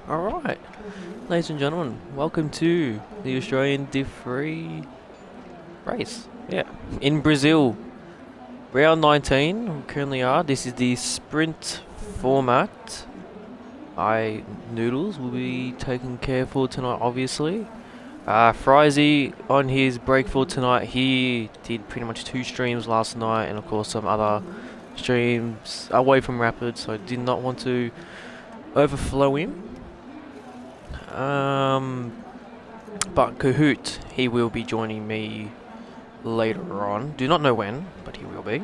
Alright, ladies and gentlemen, welcome to the Australian Div 3 race. Yeah, in Brazil. Round 19, we currently are. This is the sprint format. Noodles will be taken care for tonight, obviously. Frizy on his break for tonight, he did pretty much 2 streams last night, and of course some other streams away from Rapid, so I did not want to overflow him. But Kahoot, he will be joining me later on. Do not know when, but he will be.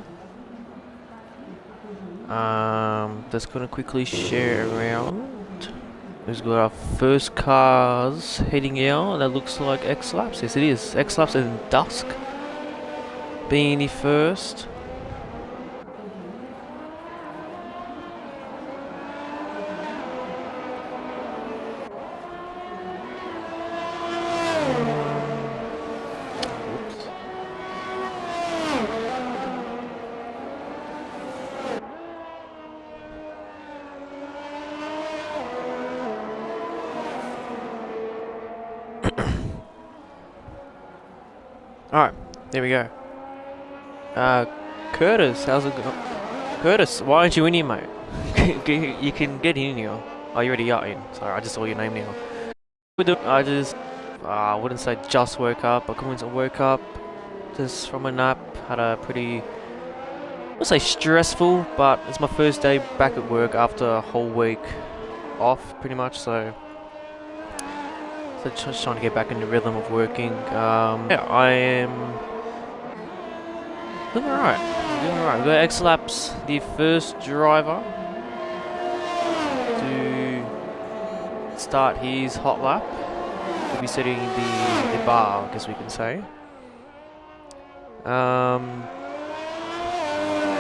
Just gonna quickly share around. We've got our first cars heading out. That looks like X-Laps. Yes, it is. X-Laps and Dusk being the first. Alright, there we go. Curtis, how's it going? Curtis, why aren't you in here, mate? You can get in here. Oh, you already are in. Sorry, I just saw your name now. I wouldn't say just woke up. I woke up just from a nap. Had a pretty, I would say stressful, but it's my first day back at work after a whole week off, pretty much, so just trying to get back in the rhythm of working. Yeah, I am doing alright. We've got X-Laps, the first driver to start his hot lap. We'll be setting the bar, I guess we can say.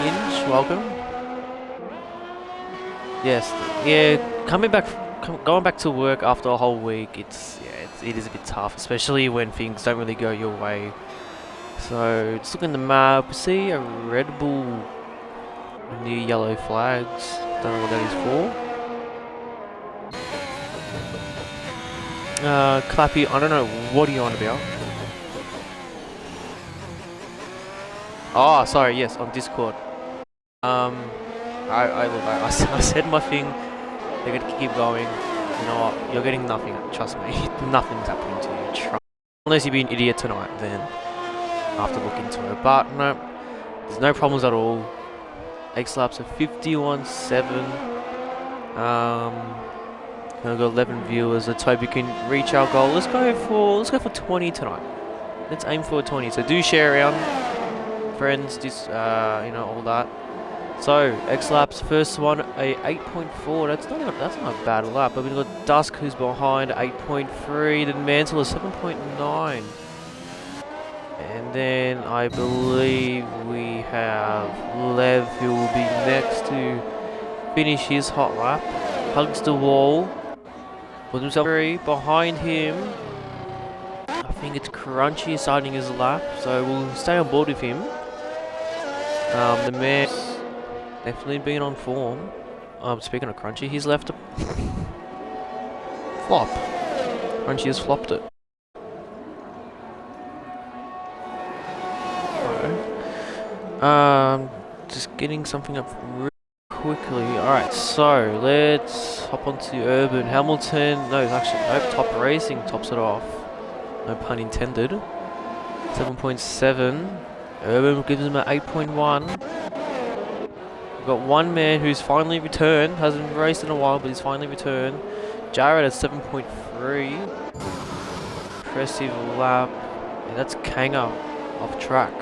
Inge, welcome. Yes, yeah, going back to work after a whole week, it is a bit tough, especially when things don't really go your way. So just looking at the map, see a Red Bull near yellow flags. Don't know what that is for. Clappy, I don't know what are you on about. Oh, sorry, yes, on Discord. I said my thing. They're gonna keep going. You know what? You're getting nothing. Trust me. Nothing's happening to you. Unless you be an idiot tonight, then I have to look into it. But no, there's no problems at all. X-Laps are 51.7. Gonna go 11 viewers. Let's hope you can reach our goal. Let's go for 20 tonight. Let's aim for 20. So do share around, friends. Just all that. So X-Laps first one a 8.4. That's not a bad lap. But we've got Dusk who's behind 8.3. Then Mantle is 7.9. And then I believe we have Lev who will be next to finish his hot lap. Hugs the wall. Puts himself three. Behind him, I think it's Crunchy starting his lap. So we'll stay on board with him. The man definitely been on form. Speaking of Crunchy, he's left a flop. Crunchy has flopped it. Just getting something up really quickly. Alright, so let's hop onto Urban. Hamilton, no, actually, nope, Top Racing tops it off. No pun intended. 7.7. Urban gives him an 8.1. We've got one man who's finally returned. Hasn't raced in a while, but he's finally returned. Jared at 7.3. Impressive lap. And that's Kanga off track.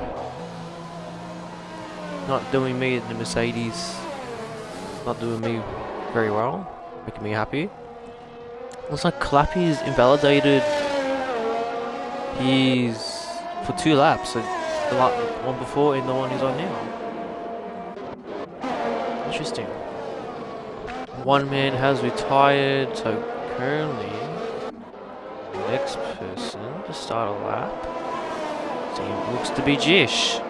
Not doing me in the Mercedes. Not doing me very well. Making me happy. Looks like Clappy's invalidated. He's for 2 laps. So the one before and the one he's on now. Interesting. One man has retired, so currently the next person to start a lap looks to be Jish.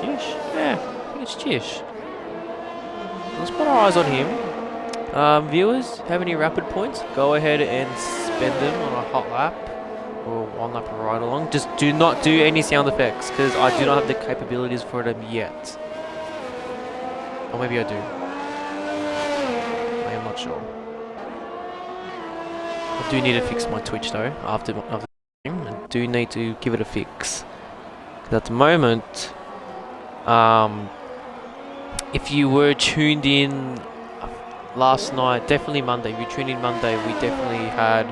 Jish? Yeah, I think it's Jish. Let's put our eyes on him. Viewers, have any rapid points? Go ahead and spend them on a hot lap or one lap ride along. Just do not do any sound effects because I do not have the capabilities for them yet. Or maybe I do. I am not sure. I do need to fix my Twitch though after the stream. I do need to give it a fix. Because at the moment, if you were tuned in last night, definitely Monday, if you tuned in Monday, we definitely had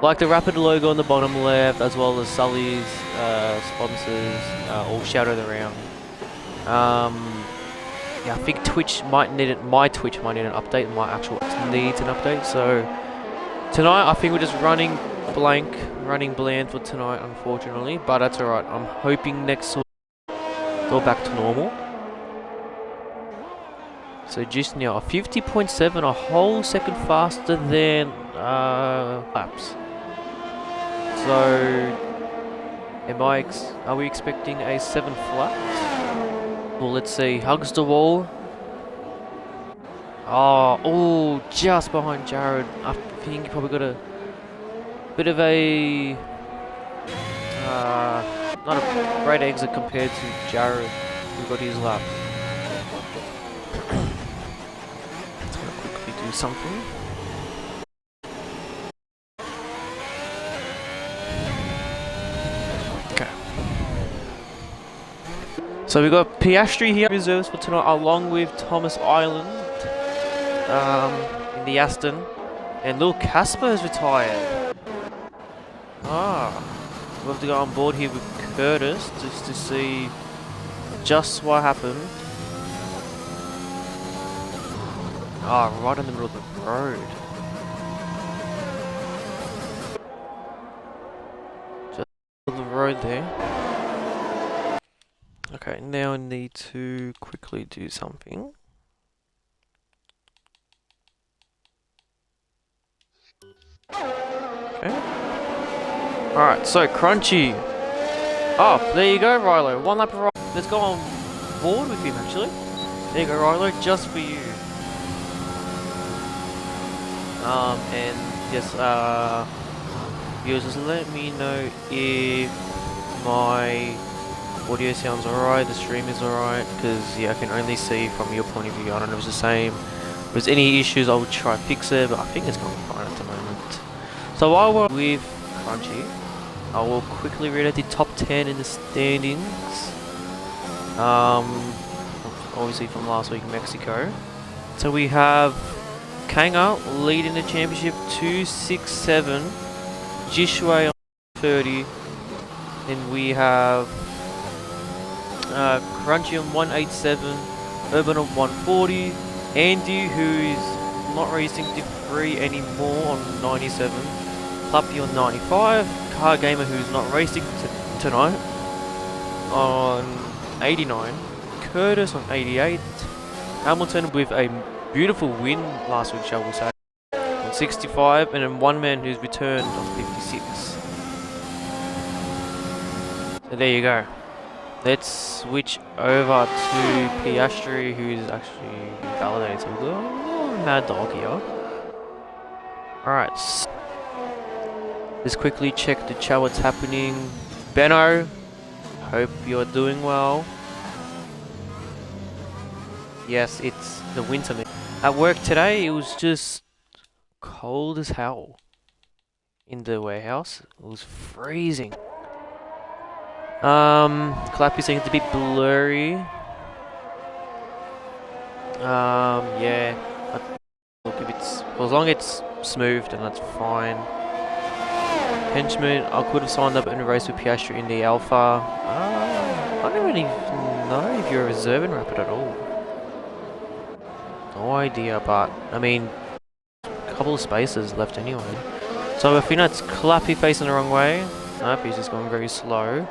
like the Rapid logo on the bottom left, as well as Sully's sponsors all shouted around. Yeah, I think Twitch might need it. My Twitch might need an update. My actual needs an update. So tonight, I think we're just running bland for tonight, unfortunately. But that's alright. I'm hoping next week go back to normal. So just now, 50.7, a whole second faster than laps. So, are we expecting a 7 flat? Well, let's see. Hugs the wall. Oh, just behind Jared. I think he probably got a bit of a not a great exit compared to Jared, who got his lap. Let's quickly do something. So we got Piastri here, reserves for tonight, along with Thomas Ireland in the Aston, and Lil Casper has retired. We'll have to go on board here with Curtis just to see just what happened. Right in the middle of the road. Just the road there. Okay, now I need to quickly do something. Okay. Alright, so Crunchy. Oh, there you go, Rilo. One lap of Rilo. Let's go on board with him, actually. There you go, Rilo, just for you. And yes, viewers, just let me know if my audio sounds alright, the stream is alright, because yeah, I can only see from your point of view. I don't know if it's the same. If there's any issues, I will try to fix it, but I think it's going fine at the moment. So while we're with Crunchy, I will quickly read out the top 10 in the standings. Obviously from last week, Mexico. So we have Kanga leading the championship 267, Jishway on 30, then we have Crunchy on 187, Urban on 140, Andy, who is not racing Div 3 anymore, on 97, Puppy on 95, Car Gamer, who's not racing tonight, on 89, Curtis on 88, Hamilton with a beautiful win last week, shall we say, on 65, and then one man who's returned on 56. So there you go. Let's switch over to Piastri, who's actually validated. So we'll go Mad Dog here. Alright. Let's quickly check the chat what's happening. Benno, hope you're doing well. Yes, it's the winter. At work today, it was just cold as hell in the warehouse. It was freezing. Clappy saying it's a bit blurry. Yeah. Look, if it's, well, as long as it's smooth, then that's fine. Henchman, I could have signed up in a race with Piastri in the Alpha. I don't really know if you're a reserve in Rapid at all. No idea, but I mean, a couple of spaces left anyway. So I think that's Clappy facing the wrong way. Nope, he's just going very slow.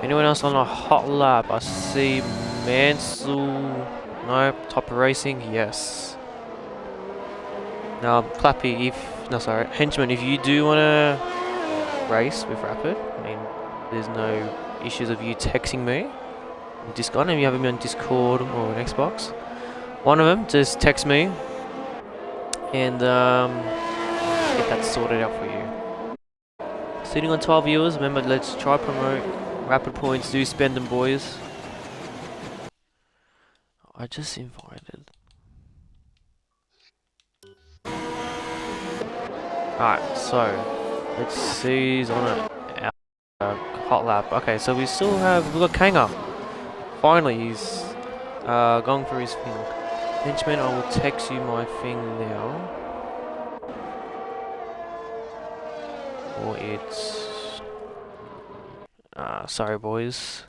Anyone else on a hot lap? I see Mansell. Nope. Top racing. Yes. Now, Clappy, Henchman, if you do want to race with Rapid, I mean, there's no issues of you texting me. I don't know if you have me on Discord or an Xbox. One of them, just text me. and get that sorted out for you. Sitting on 12 viewers, remember, let's try promote. Rapid points, do spend them, boys. I just invited. Alright, so let's see who's on a hot lap. Okay, so we got Kanga. Finally, he's going for his thing. Henchman, I will text you my thing now. Or it's... sorry boys.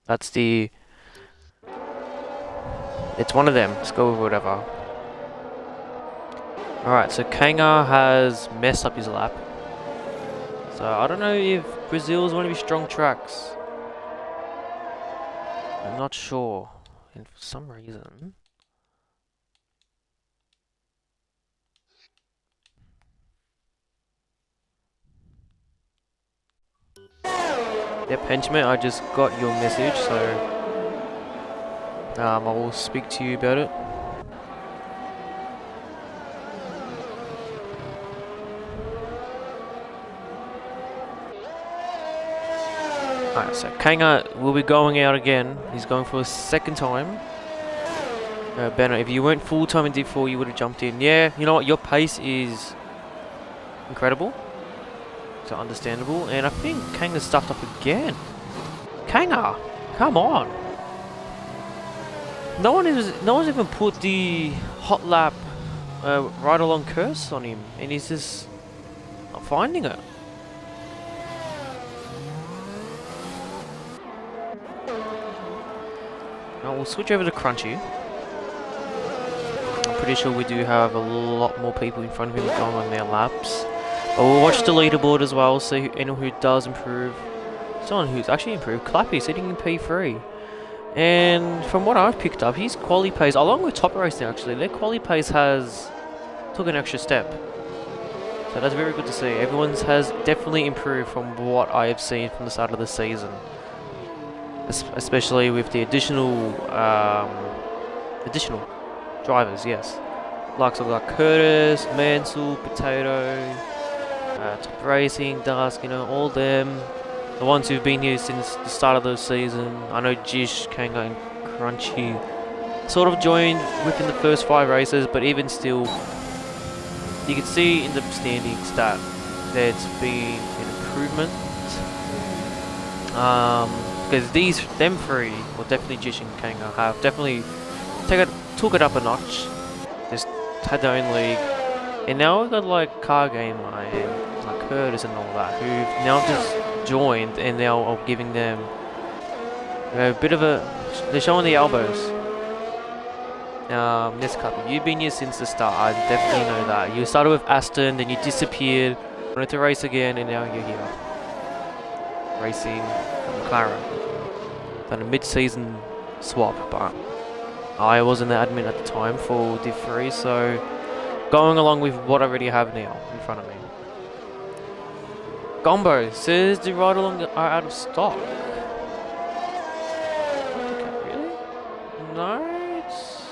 That's the... It's one of them. Let's go with whatever. Alright, so Kanga has messed up his lap. So I don't know if Brazil's one of his strong tracks. I'm not sure. And for some reason... Yep, Henchman, I just got your message, so... I will speak to you about it. Alright, so Kanga will be going out again. He's going for a second time. Benno, if you weren't full time in D4, you would have jumped in. Yeah, you know what? Your pace is incredible. So understandable. And I think Kanga's stuffed up again. Kanga, come on. No one's even put the hot lap ride along curse on him, and he's just not finding it. Now we'll switch over to Crunchy. I'm pretty sure we do have a lot more people in front of him going on their laps. But we'll watch the leaderboard as well, see anyone who does improve. Someone who's actually improved. Clappy sitting in P3. And from what I've picked up, his quali pace, along with Top Racing actually, their quali pace has took an extra step. So that's very good to see. Everyone's has definitely improved from what I have seen from the start of the season. Especially with the additional drivers, yes. Like Curtis, Mansell, Potato, Top Racing, Dusk, you know, all them. The ones who've been here since the start of the season. I know Jish, Kanga and Crunchy sort of joined within the first 5 races, but even still, you can see in the standings that there's been an improvement. Because them three, well definitely Jish and Kanga, have definitely took it up a notch. Just had their own league. And now we've got like Car Gamer and like Curtis and all that, who've now just joined and now are giving them a bit of a... They're showing the elbows. This couple, you've been here since the start, I definitely know that. You started with Aston, then you disappeared, wanted to race again, and now you're here. Racing McLaren. Done a mid-season swap, but I wasn't the admin at the time for Div 3, so going along with what I already have now in front of me. Gombo says the ride along are out of stock. Really? No, it's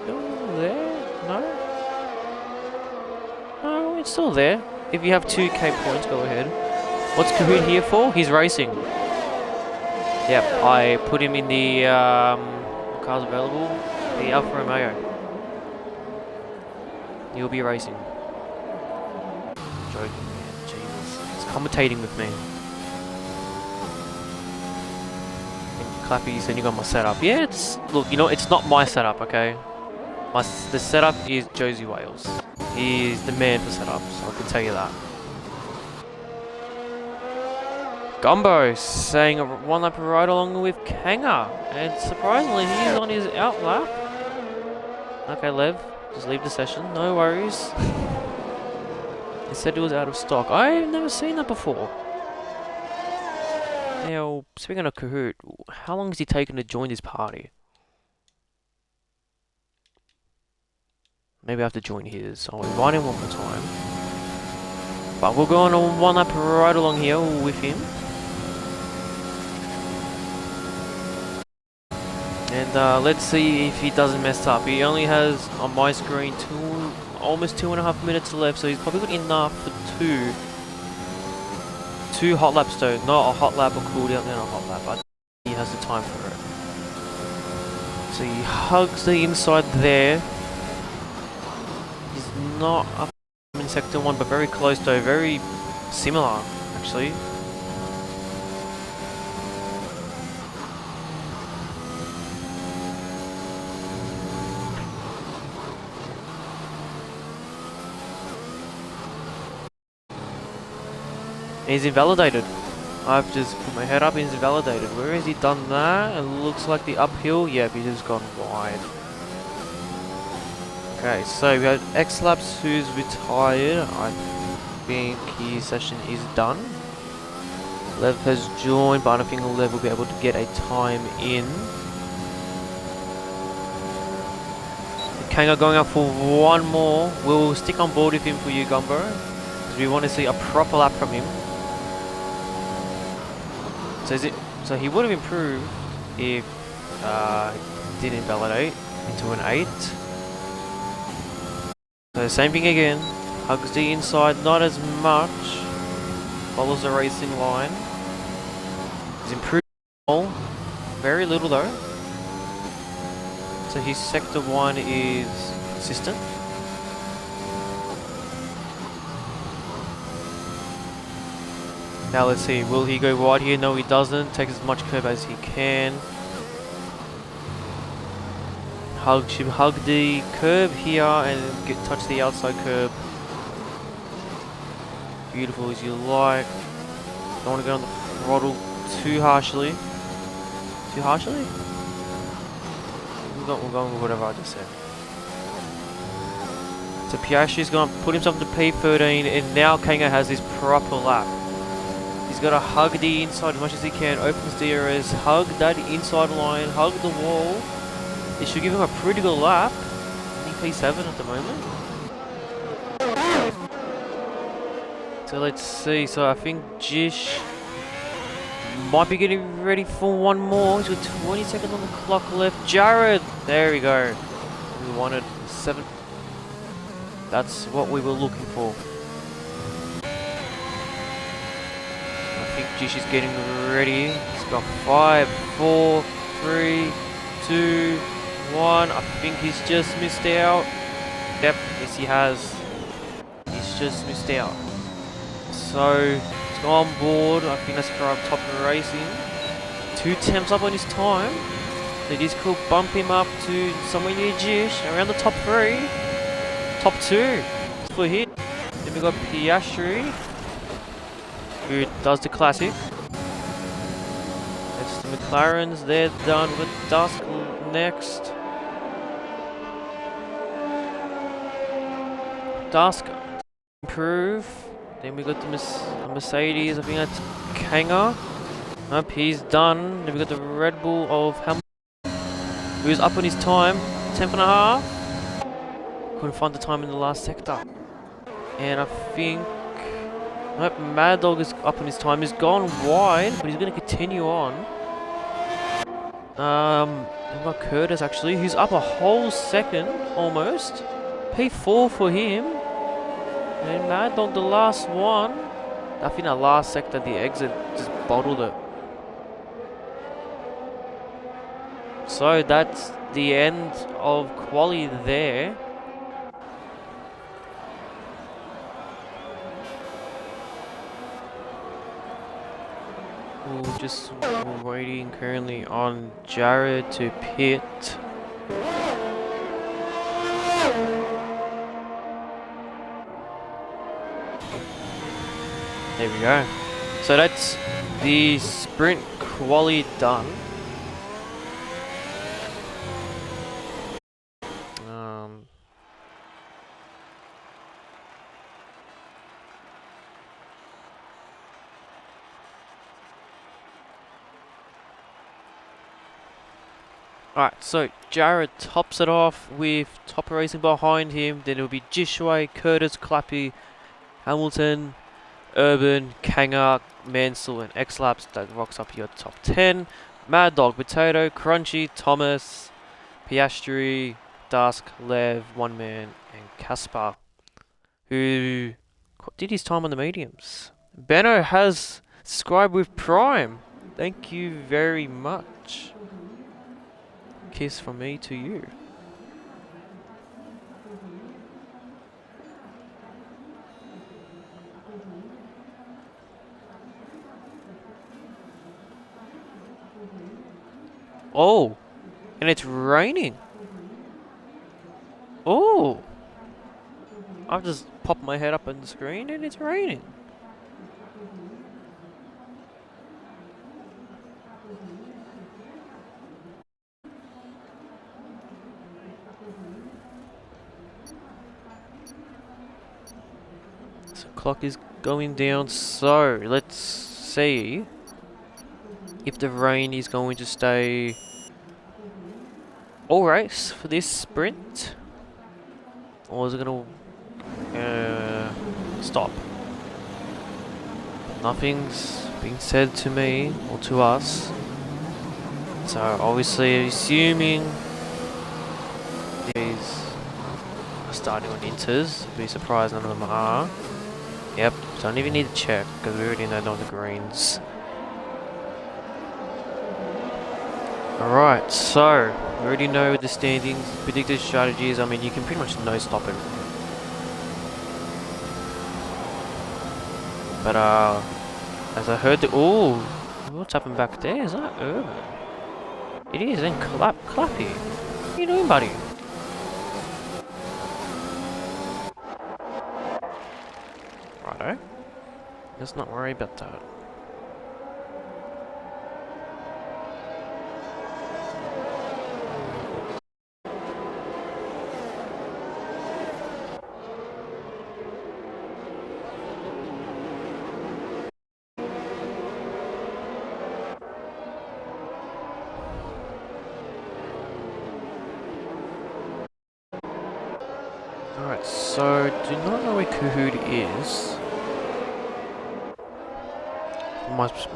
still there. No, it's still there. If you have 2k points, go ahead. What's Kahoot here for? He's racing. Yep, I put him in the what car's available? The Alfa Romeo. He'll be racing. Joking. Commentating with me. And Clappy said you got my setup. Yeah, look, you know, it's not my setup, okay? The setup is Josie Wales. He is the man for setups, I can tell you that. Gumbo saying a one lap ride along with Kanga, and surprisingly he's on his out lap. Okay, Lev, just leave the session, no worries. He said it was out of stock. I've never seen that before. Now, speaking of Kahoot, how long has he taken to join this party? Maybe I have to join his. I'll invite him one more time. But we'll go on a one lap right along here with him. And let's see if he doesn't mess up. He only has, on my screen, almost 2.5 minutes left, so he's probably got enough for two hot laps though. Not a hot lap or cooldown, then a hot lap. I think he has the time for it. So he hugs the inside there. He's not up in sector 1, but very close though. Very similar, actually. He's invalidated. I've just put my head up, he's invalidated. Where has he done that? It looks like the uphill. Yep, he's just gone wide. Okay, so we have X-Laps who's retired. I think his session is done. Lev has joined, but I don't think Lev will be able to get a time in. Kanga going up for one more. We'll stick on board with him for you, Gumbo, because we want to see a proper lap from him. So he would have improved if he didn't invalidate into an 8. So same thing again. Hugs the inside, not as much. Follows the racing line. He's improved very little though. So his sector 1 is consistent. Now let's see, will he go wide here? No, he doesn't. Take as much curb as he can. Should hug the curb here and touch the outside curb. Beautiful as you like. Don't want to go on the throttle too harshly. Too harshly? We're going with whatever I just said. So Piastri's going to put himself into P13, and now Kanga has this proper lap. He's got to hug the inside as much as he can, opens DRS, hug that inside line, hug the wall. It should give him a pretty good lap. I think P7 at the moment. So let's see, so I think Jish might be getting ready for one more. He's got 20 seconds on the clock left. Jared, there we go. We wanted 7. That's what we were looking for. I think Jish is getting ready. He's got 5, 4, 3, 2, 1. I think he's just missed out. Yep, yes he has. He's just missed out. So let's go on board. I think that's for our top racing. 2 temps up on his time. So this could bump him up to somewhere near Jish, around the top 3. Top 2 for him. Then we got Piastri, who does the classic. That's the McLarens. They're done with Dusk next. Dusk improve. Then we got the Mercedes. I think that's Kanga. Nope, he's done. Then we got the Red Bull of Hamilton, who's up on his time, 10th and a half. Couldn't find the time in the last sector. And I think nope, Mad Dog is up on his time. He's gone wide, but he's going to continue on. We've got Curtis actually. He's up a whole second almost. P4 for him. And Mad Dog the last one. I think that last sector, the exit, just bottled it. So that's the end of quali there. We're waiting currently on Jared to pit. There we go. So that's the sprint quali done. Alright, so Jared tops it off with top racing behind him. Then it'll be Jishway, Curtis, Clappy, Hamilton, Urban, Kanga, Mansell and X-Laps. That rocks up your top 10. Mad Dog, Potato, Crunchy, Thomas, Piastri, Dusk, Lev, One Man, and Caspar, who did his time on the mediums. Benno has subscribed with Prime. Thank you very much. Kiss from me to you. Oh, and it's raining. Oh, I've just popped my head up on the screen and it's raining. So clock is going down, so let's see if the rain is going to stay all race for this sprint, or is it going to stop? Nothing's being said to me or to us, so obviously assuming these are starting on inters, be surprised none of them are. Yep, don't even need to check because we already know they're on the greens. Alright, so we already know the standings, predicted strategies. I mean, you can pretty much no stop it. But as I heard the what's happened back there? Is that Urban? It is, and Clappy. What are you doing, buddy? Righto. Let's not worry about that. Alright, so do not know where Kahoot is.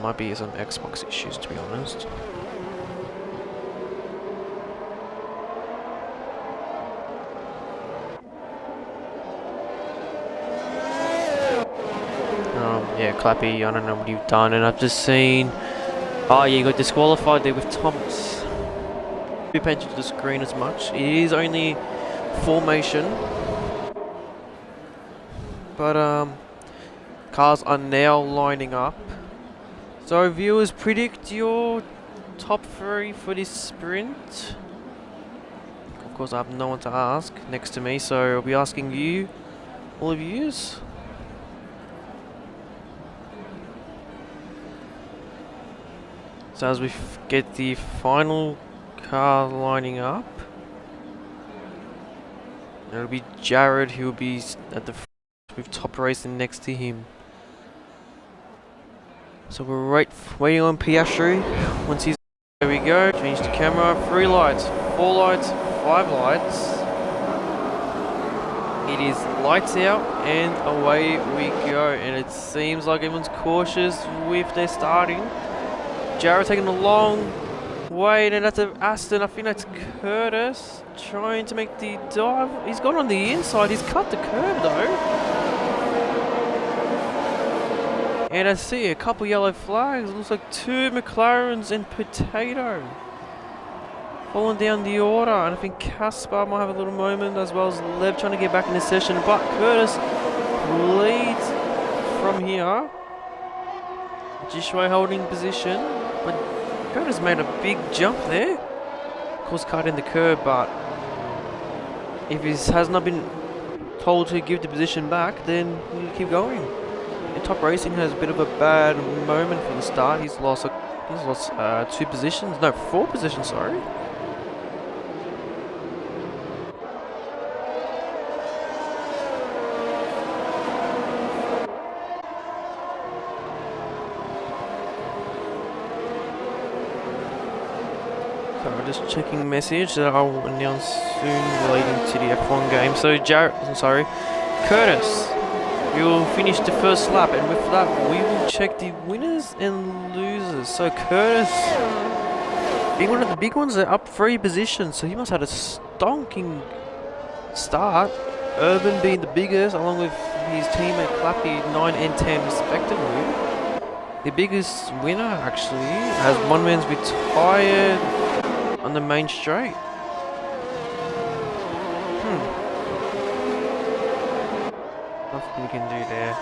Might be some Xbox issues, to be honest. Yeah, Clappy, I don't know what you've done, and I've just seen. Oh, yeah, you got disqualified there with Thomas. Be paying attention to the screen as much. It is only formation, but cars are now lining up. So viewers, predict your top 3 for this sprint. Of course, I have no one to ask next to me, so I'll be asking you, all of yous. So as we get the final car lining up, it'll be Jared who will be at the front with Top Racing next to him. So we're waiting on Piastri. Once he's there, we go. Change the camera. 3 lights, 4 lights, 5 lights. It is lights out and away we go. And it seems like everyone's cautious with their starting. Jared taking a long way, and that's Aston. I think that's Curtis trying to make the dive. He's gone on the inside. He's cut the curb though. And I see a couple yellow flags. It looks like 2 McLarens and Potato falling down the order. And I think Caspar might have a little moment, as well as Lev trying to get back in the session. But Curtis leads from here. Jishway holding position. But Curtis made a big jump there. Of course, cut in the curb, but if he has not been told to give the position back, then he'll keep going. And Top Racing has a bit of a bad moment for the start. He's lost 2 positions, no, 4 positions, sorry. So I'm just checking message that I'll announce soon relating to the F1 game. So Curtis, we will finish the first lap, and with that we will check the winners and losers. So Curtis Being one of the big ones, they're up 3 positions, so he must have had a stonking start. Urban being the biggest, along with his teammate Clappy, 9 and 10 respectively. The biggest winner, actually, as one man's retired on the main straight. Nothing we can do there.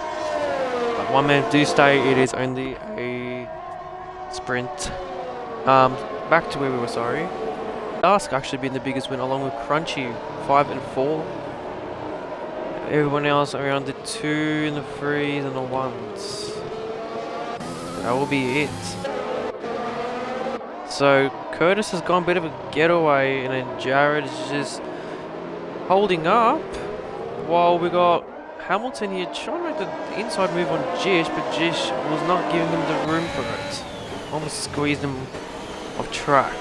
But one man do stay, it is only a sprint. Back to where we were, sorry. Dusk actually been the biggest win, along with Crunchy, 5 and 4. Everyone else around the 2 and the 3s and the 1s. That will be it. So Curtis has gone a bit of a getaway, and then Jared is just holding up, while we got Hamilton here trying to make the inside move on Jish, but Jish was not giving him the room for it. Almost squeezed him off track.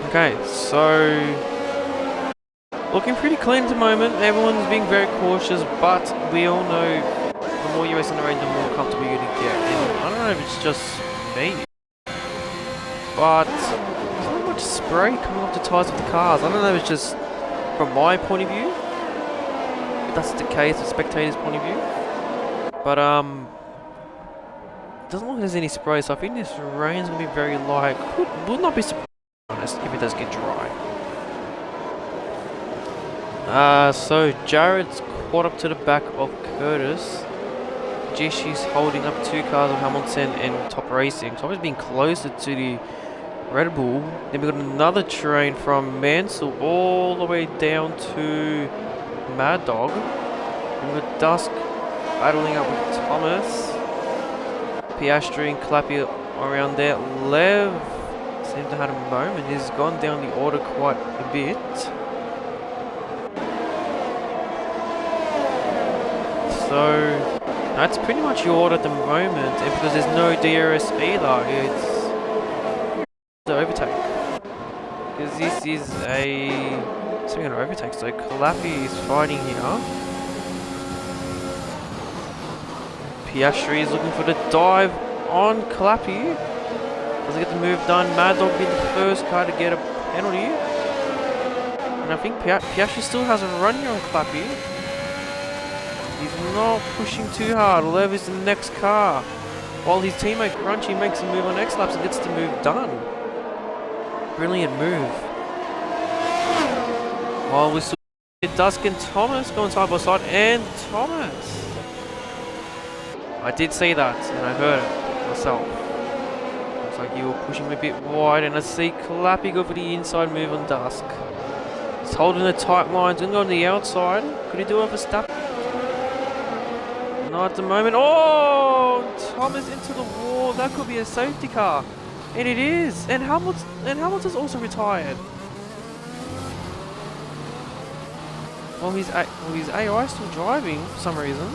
Okay, so looking pretty clean at the moment. Everyone's being very cautious, but we all know the more you race on the range, the more comfortable you're gonna get. And I don't know if it's just me, but there's not much spray coming off the tires of the cars. I don't know if it's just from my point of view, if that's the case, the spectator's point of view. But doesn't look like there's any spray, so I think this rain's gonna be very light. Would not be surprised if it does get dry. So Jared's caught up to the back of Curtis. Jishi's holding up 2 cars of Hamilton and Top Racing. So I've been closer to the Red Bull. Then we got another train from Mansell all the way down to Mad Dog. And with Dusk battling up with Thomas. Piastri and Clappy around there. Lev seems to have a moment. He's gone down the order quite a bit. So that's pretty much your order at the moment, and because there's no DRS either, it's the overtake. Because this is a second overtake, so Clappy is fighting here. Piastri is looking for the dive on Clappy. Doesn't get the move done. Mad Dog being the first car to get a penalty. And I think Piastri still has a run here on Clappy. He's not pushing too hard. Lev is the next car. While his teammate Crunchy makes a move on X laps and gets the move done. Brilliant move. While we still get Dusk and Thomas going side by side. And Thomas. I did see that and I heard it myself. Looks like you were pushing a bit wide, and I see Clappy go for the inside move on Dusk. He's holding the tight lines and go on the outside. Could he do it for Verstappen? Not at the moment. Oh! Thomas into the wall. That could be a safety car. And it is. And Hamilton's also retired. Well, his AI is still driving for some reason.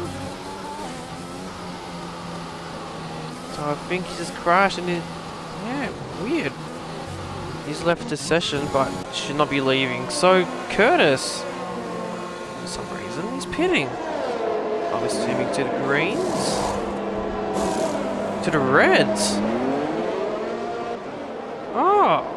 So I think he just crashed and yeah, weird. He's left the session but should not be leaving. So Curtis, for some reason, he's pitting. I'm assuming to the greens? To the reds? Oh.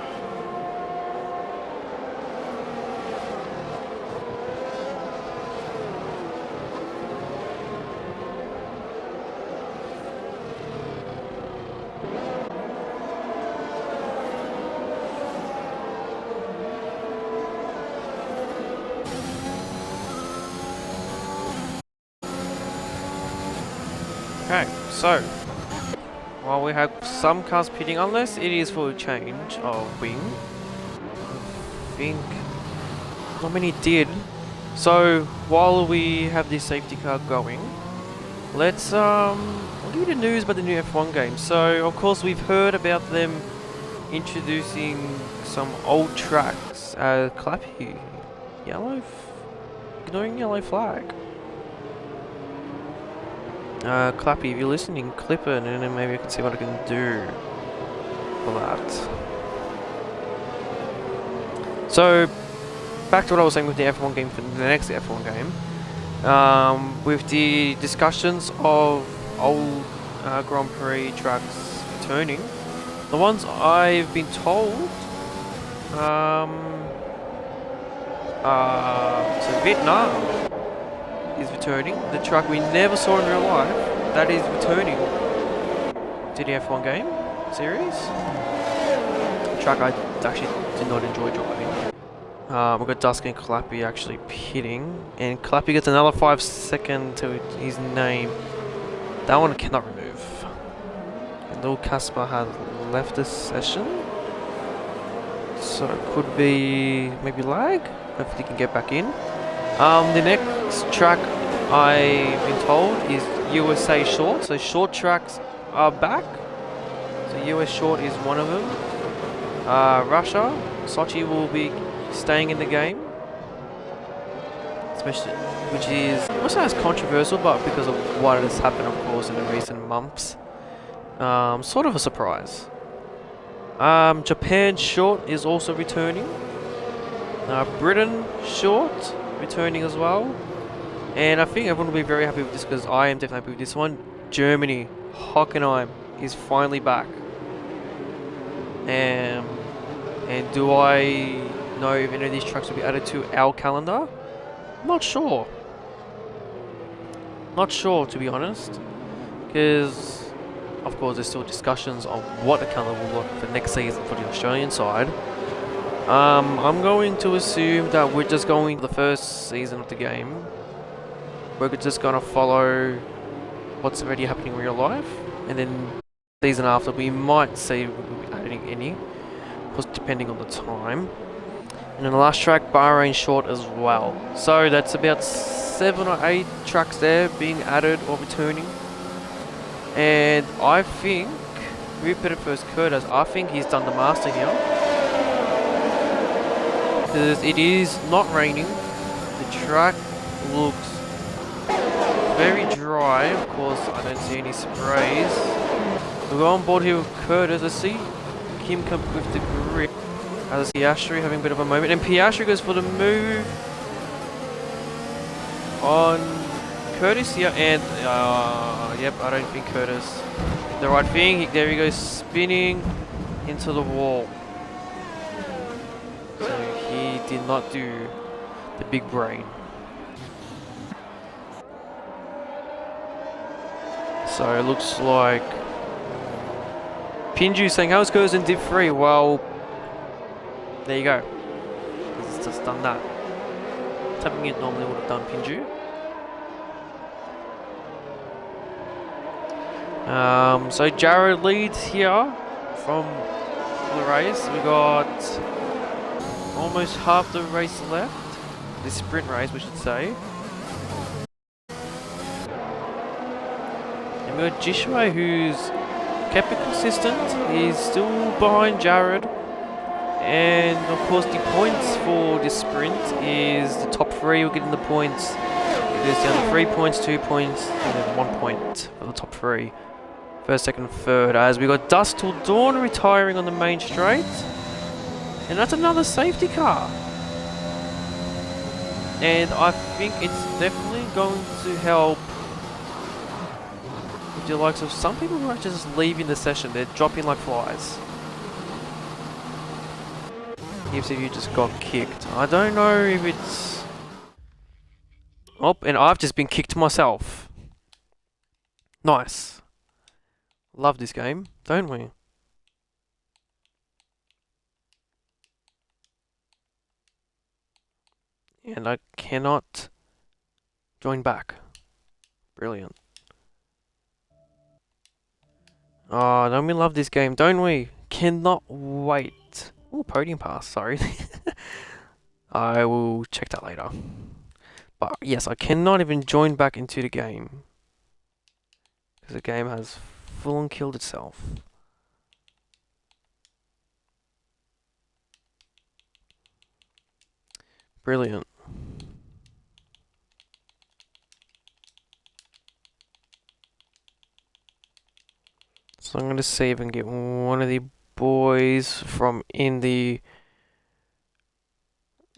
Okay, so while we have some cars pitting, unless it is for a change of wing, I think not many did. So while we have this safety car going, let's I'll give you the news about the new F1 game. So of course we've heard about them introducing some old tracks. Clappy, ignoring yellow flag. Clappy, if you're listening, clip it, and then maybe I can see what I can do for that. So, back to what I was saying with the F1 game for the next F1 game. With the discussions of old Grand Prix tracks returning, the ones I've been told, so Vietnam is returning. The track we never saw in real life, that is returning to the F1 game series. A track I actually did not enjoy driving. We've got Dusk and Clappy actually pitting, and Clappy gets another 5 seconds to his name. That one I cannot remove. And little Casper has left the session, so it could be maybe lag. Hopefully he can get back in. The next track I've been told is USA Short, so short tracks are back. So US Short is one of them. Russia, Sochi will be staying in the game, especially, which is not as controversial, but because of what has happened, of course, in the recent months, sort of a surprise. Japan Short is also returning. Britain Short returning as well, and I think everyone will be very happy with this because I am definitely happy with this one. Germany Hockenheim is finally back, and do I know if any of these tracks will be added to our calendar? Not sure. Not sure, to be honest, because of course there's still discussions on what the calendar will look for next season for the Australian side. I'm going to assume that we're just going to the first season of the game. We're just going to follow what's already happening in real life, and then season after we might see we'll be adding any, of course depending on the time. And then the last track, Bahrain Short as well. So that's about 7 or 8 tracks there being added or returning. And I think, Rupert first Curtis, I think he's done the master here. Because it is not raining. The track looks very dry. Of course, I don't see any sprays. We'll go on board here with Curtis. Let's see Kim come with the grip. As Piastri having a bit of a moment, and Piastri goes for the move on Curtis here, and yep, I don't think Curtis did the right thing. There he goes, spinning into the wall. So he did not do the big brain. So it looks like Pinju saying, "How's goes in Div 3?" Well, there you go. It's just done that. Tapping it normally would have done Pinju. So Jared leads here from the race. We got almost half the race left. The sprint race, we should say. And we got Jishway, who's kept it consistent. He's still behind Jared. And of course the points for this sprint is the top 3 will get in the points. It goes down to 3 points, 2 points, and then 1 point for the top 3. First, second, third. As we got Dusk Till Dawn retiring on the main straight. And that's another safety car. And I think it's definitely going to help with the likes of some people who are just leaving the session. They're dropping like flies. If you just got kicked. I don't know if it's... Oh, and I've just been kicked myself. Nice. Love this game, don't we? And I cannot join back. Brilliant. Oh, don't we love this game, don't we? Cannot wait. Oh, podium pass, sorry. I will check that later. But yes, I cannot even join back into the game. Because the game has full on killed itself. Brilliant. So I'm going to see if I can get one of the boys from in the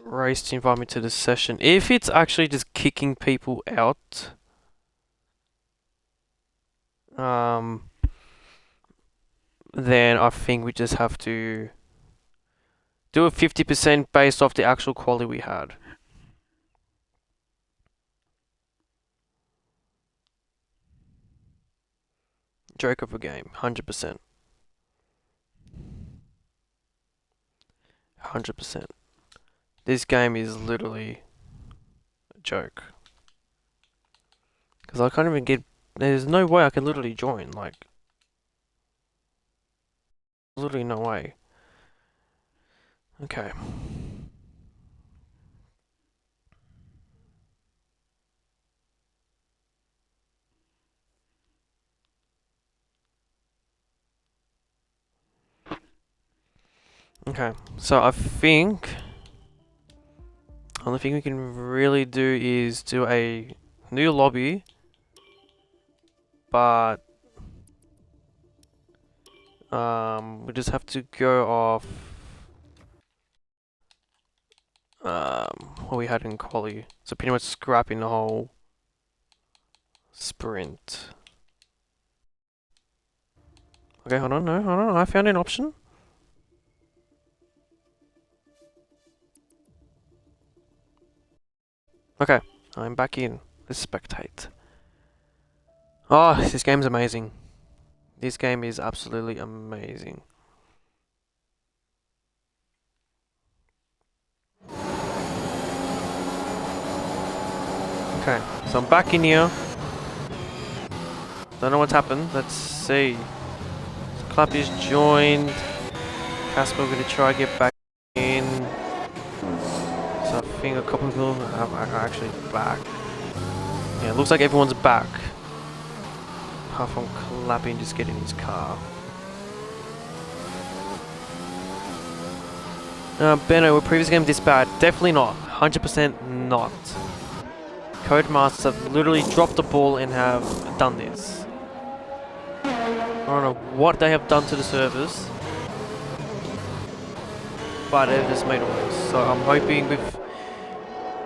race to invite me to the session. If it's actually just kicking people out, then I think we just have to do a 50% based off the actual quality we had. Joke of a game, 100%. 100%. This game is literally a joke. Because I can't even get... There's no way I can literally join, like... Literally no way. Okay. Okay, so I think... The only thing we can really do is do a new lobby. But... we just have to go off... what we had in quali. So pretty much scrapping the whole... sprint. Okay, hold on, I found an option. Okay, I'm back in. Let's spectate. Oh, this game's amazing. This game is absolutely amazing. Okay, so I'm back in here. Don't know what's happened. Let's see. Clap is joined. Casper gonna try to get back in. So I think a couple of people are actually back. Yeah, it looks like everyone's back. Apart from Clapping just getting his car. Benno, were previous game this bad? Definitely not. 100% not. Codemasters have literally dropped the ball and have done this. I don't know what they have done to the servers, but they've just made it worse. So I'm hoping with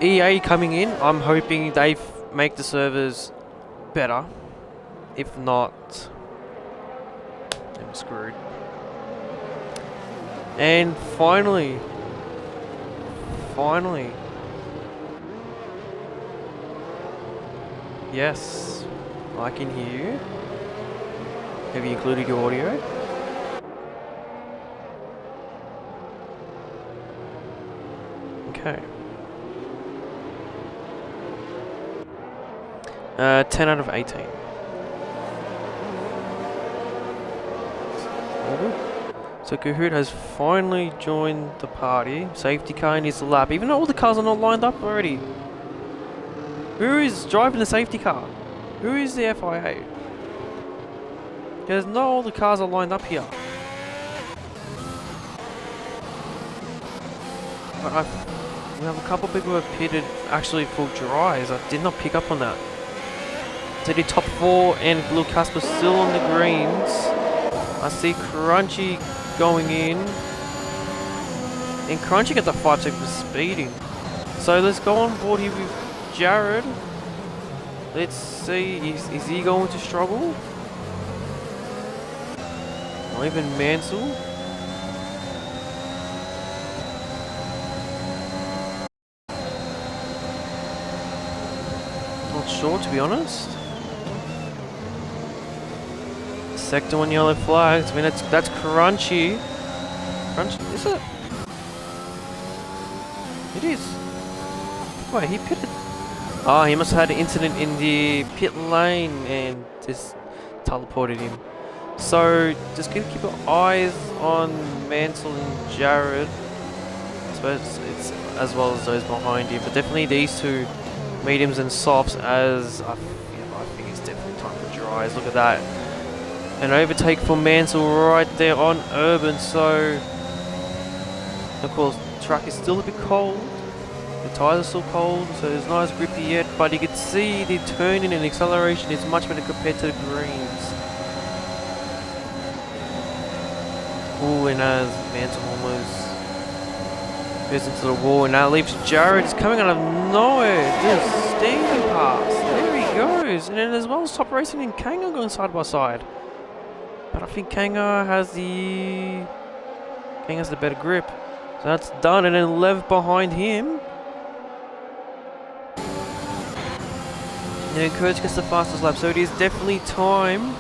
EA coming in, I'm hoping they make the servers better. If not, I'm screwed. And finally, yes, I can hear you. Have you included your audio? Okay. 10 out of 18. So Kahoot has finally joined the party. Safety car in his lap, even though all the cars are not lined up already. Who is driving the safety car? Who is the FIA? Because not all the cars are lined up here. But we have a couple of people who have pitted actually for dries. I did not pick up on that. So the top 4 and Blue Casper still on the greens. I see Crunchy going in. And Crunchy got the 5 seconds for speeding. So let's go on board here with Jared. Let's see, is he going to struggle? Or even Mansell? Not sure, to be honest. Sector 1 yellow flags. I mean, that's Crunchy. Crunchy, is it? It is. Wait, he pitted. Ah, he must have had an incident in the pit lane and just teleported him. So, just gonna keep our eyes on Mansell and Jared. I suppose it's as well as those behind him, but definitely these two mediums and softs. As I think it's definitely time for dries. Look at that, an overtake for Mansell right there on Urban. So, of course, the track is still a bit cold. The tyres are still cold, so it's not as grippy yet. But you can see the turning and acceleration is much better compared to the greens. Ooh, and as Manson almost goes into the wall, and that leaves Jared just coming out of nowhere, just steaming past. There he goes, and then as well as Top Racing and Kanga going side by side. But I think Kanga has the better grip. So that's done, and then Lev behind him. And then Kurtz gets the fastest lap, so it is definitely time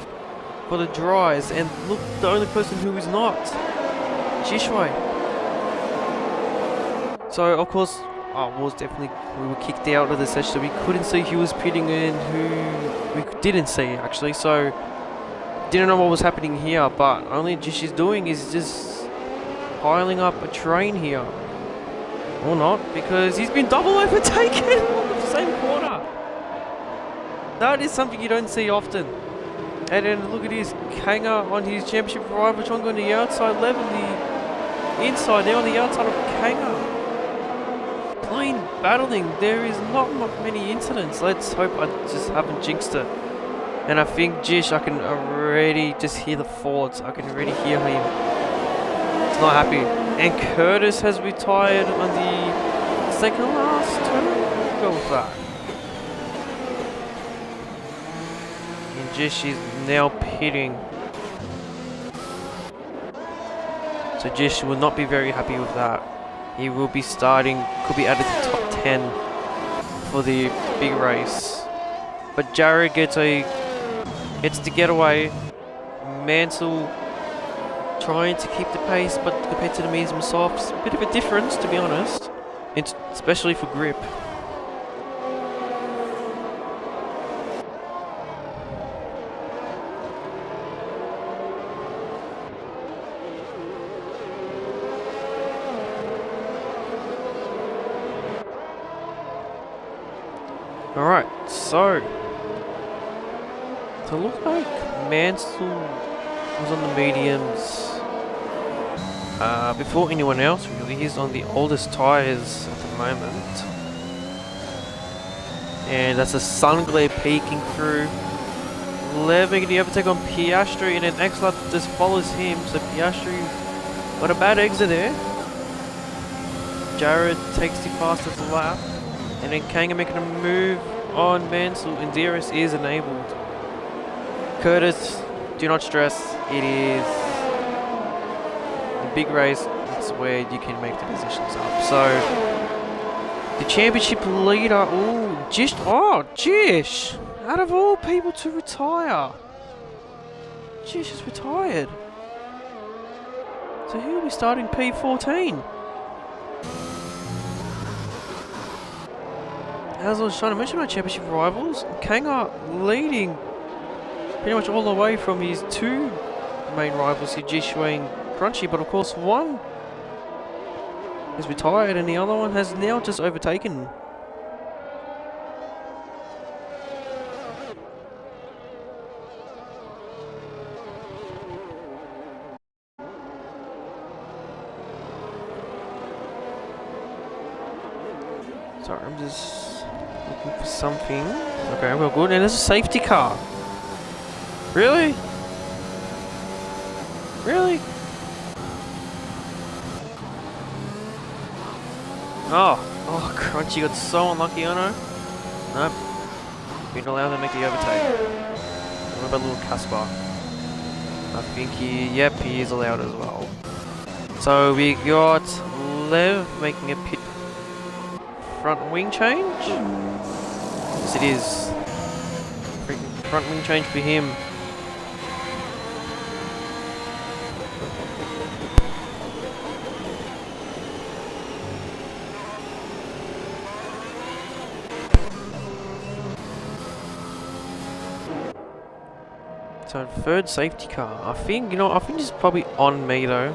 for the dries. And look, the only person who is not, Jishway. So of course, we were kicked out of the session, so we couldn't see who was pitting and who we didn't see actually. So didn't know what was happening here, but only Jish is doing is just piling up a train here, or not, because he's been double overtaken on the same corner. That is something you don't see often. And then look at his Kanga on his championship rival, Chongo on the outside, Lev on the inside, now on the outside of Kanga. Clean battling. There is not many incidents. Let's hope I just haven't jinxed it. And I think Jish, I can already just hear the thoughts. I can already hear him. He's not happy. And Curtis has retired on the second last turn. Go with that. And Jish is now pitting. So Jish will not be very happy with that. He will be starting, could be added to the top 10 for the big race. But Jared gets the getaway. Mansell trying to keep the pace, but compared to the mediums himself, a bit of a difference, to be honest, especially for grip. Alright, so it looks like Mansell was on the mediums before anyone else really. He's on the oldest tyres at the moment. And that's a sun glare peeking through. Lev making the overtake on Piastri, and then X-Lab just follows him, so Piastri got a bad exit there. Jared takes the fastest lap. And then Kanga making a move on Mansell, and DRS is enabled. Curtis, do not stress, it is the big race, it's where you can make the positions up. So, the championship leader, Jish, out of all people to retire. Jish is retired. So he'll be starting P14. As I was trying to mention my championship rivals, Kanga leading pretty much all the way from his two main rivals here, Jishway and Crunchy, but of course one is retired and the other one has now just overtaken. Sorry, I'm just looking for something. Okay, we're good. And there's a safety car. Really? Really? Oh, Crunchy got so unlucky, I know. Nope. We didn't allow them to make the overtake. What about little Caspar? I think he is allowed as well. So we got Lev making a pit front wing change. Yes, it is. Front wing change for him. So third safety car. I think it's probably on me though.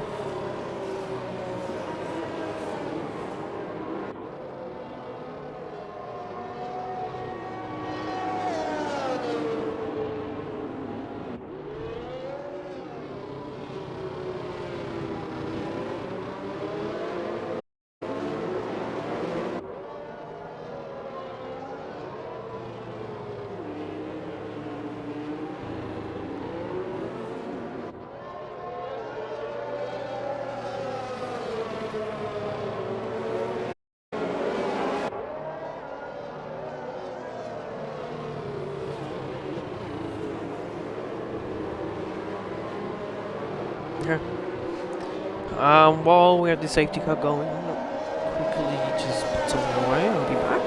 Okay. While we have the safety car going, I'll quickly just put something away. I'll be back.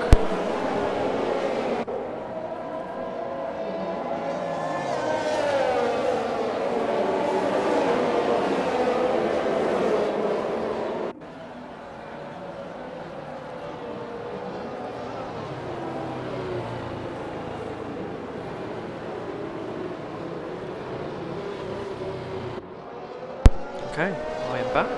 Okay, I am back.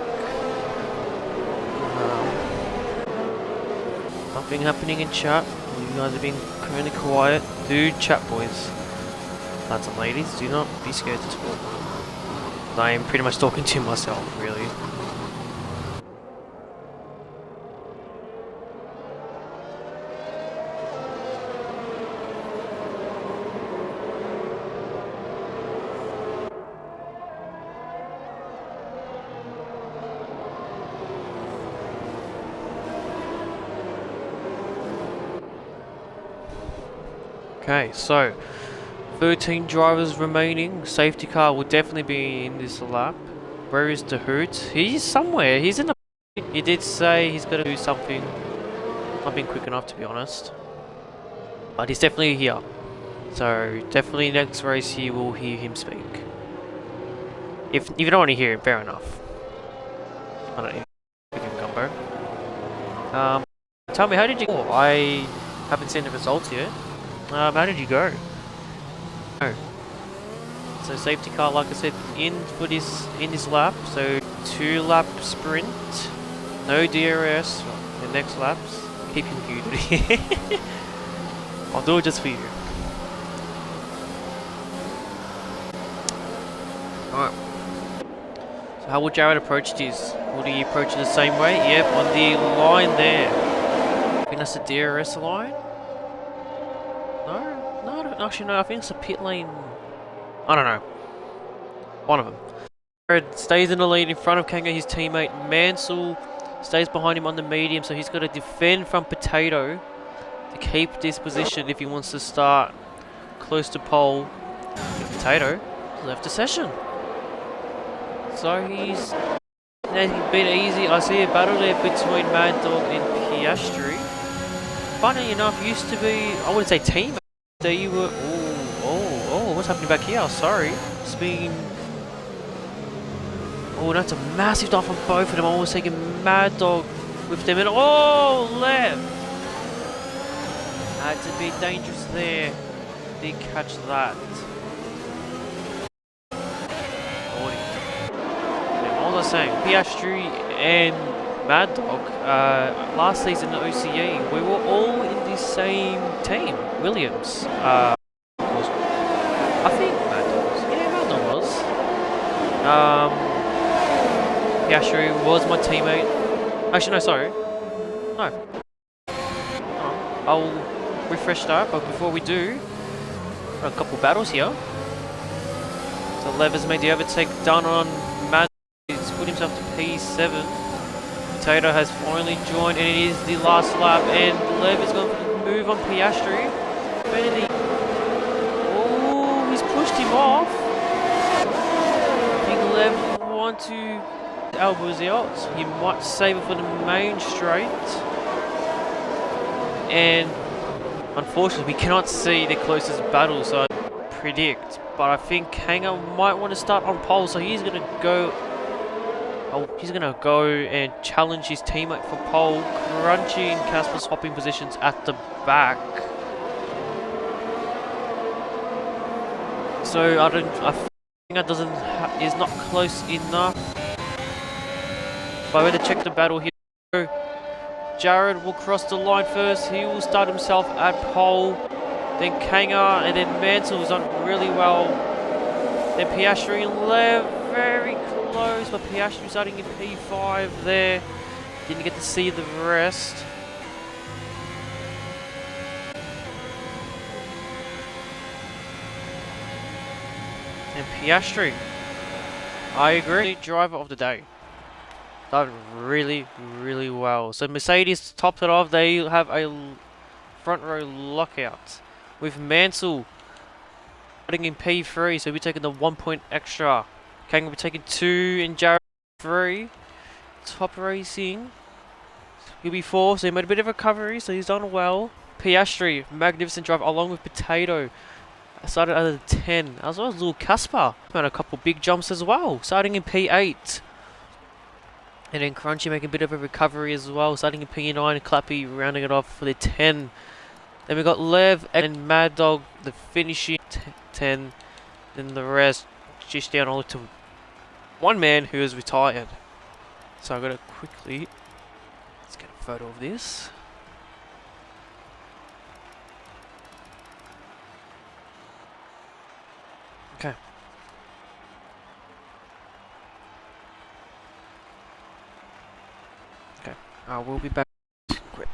Nothing happening in chat. You guys are being really quiet. Do chat, boys. Lads and ladies, do not be scared to talk. I am pretty much talking to myself, really. Okay, so 13 drivers remaining. Safety car will definitely be in this lap. Where is the Hoot? He's somewhere. He's in the. He did say he's gonna do something. Not been quick enough, to be honest. But he's definitely here. So definitely next race you will hear him speak. If you don't want to hear him, fair enough. I don't know. We can combo. Tell me, how did you go? I haven't seen the results yet. How did you go? Oh. So safety car, like I said, in this lap. So 2-lap sprint, no DRS. The next laps, keep him muted. I'll do it just for you. Alright. So how would Jared approach this? Would he approach it the same way? Yep, on the line there. I think that's the DRS line. Actually, no, I think it's a pit lane. I don't know. One of them. Jared stays in the lead in front of Kanga, his teammate. Mansell stays behind him on the medium, so he's got to defend from Potato to keep this position if he wants to start close to pole. Potato left the session. So he's a bit easy. I see a battle there between Mad Dog and Piastri. Funny enough, used to be, I wouldn't say teammates. They were. Oh, what's happening back here? Sorry. It's been. Oh, that's a massive dive on both of them. I was taking Mad Dog with them. And oh, left. Had to be dangerous there. Did catch that. What was I saying? Piastri and Mad Dog, last season at OCE, we were all in the same team. Williams, of course. I think Mad Dog was. Yeah, Mad Dog was. Piastri was my teammate. Actually, no, sorry. No. I'll refresh that, but before we do, a couple battles here. So Lev has made the overtake done on Mad Dog. He's put himself to P7. Potato has finally joined, and it is the last lap, and Lev is going to move on Piastri. Oh, he's pushed him off. I think Lev want to elbows out. He might save it for the main straight. And unfortunately, we cannot see the closest battle, so I predict. But I think Hanger might want to start on pole, so he's going to go. Oh, he's going to go and challenge his teammate for pole, crunching Casper's hopping positions at the back. So I think that is not close enough. If I were to check the battle here, Jared will cross the line first. He will start himself at pole. Then Kanga, and then Mansell's done really well. Then Piastri and Lev, very close, but Piastri starting in P5 there. Didn't get to see the rest. And Piastri, I agree, driver of the day. Done really, really well. So Mercedes topped it off. They have a front row lockout with Mansell starting in P3, so we're taking the 1 point extra. Kang will be taking 2 and Jared 3. Top racing. He'll be 4, so he made a bit of recovery, so he's done well. Piastri, magnificent drive along with Potato. Started at a 10, as well as little Casper. Made a couple big jumps as well, starting in P8. And then Crunchy making a bit of a recovery as well, starting in P9. Clappy rounding it off for the 10. Then we got Lev and Mad Dog, the finishing 10. Then the rest just down only to one man who is retired. So I'm gonna quickly let's get a photo of this. Okay. Okay. We'll be back. Quick.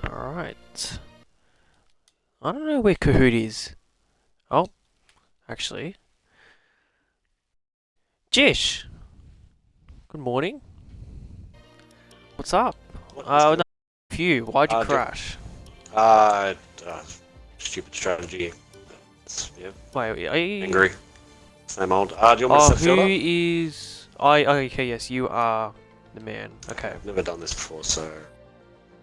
Alright. I don't know where Kahoot is. Oh, actually. Jish! Good morning. What's up? No, you. Why'd you crash? Stupid strategy. Yeah. Wait, are you... Angry. Same old. Do you want me to set who is... okay, yes, you are the man. Okay. I've never done this before, so...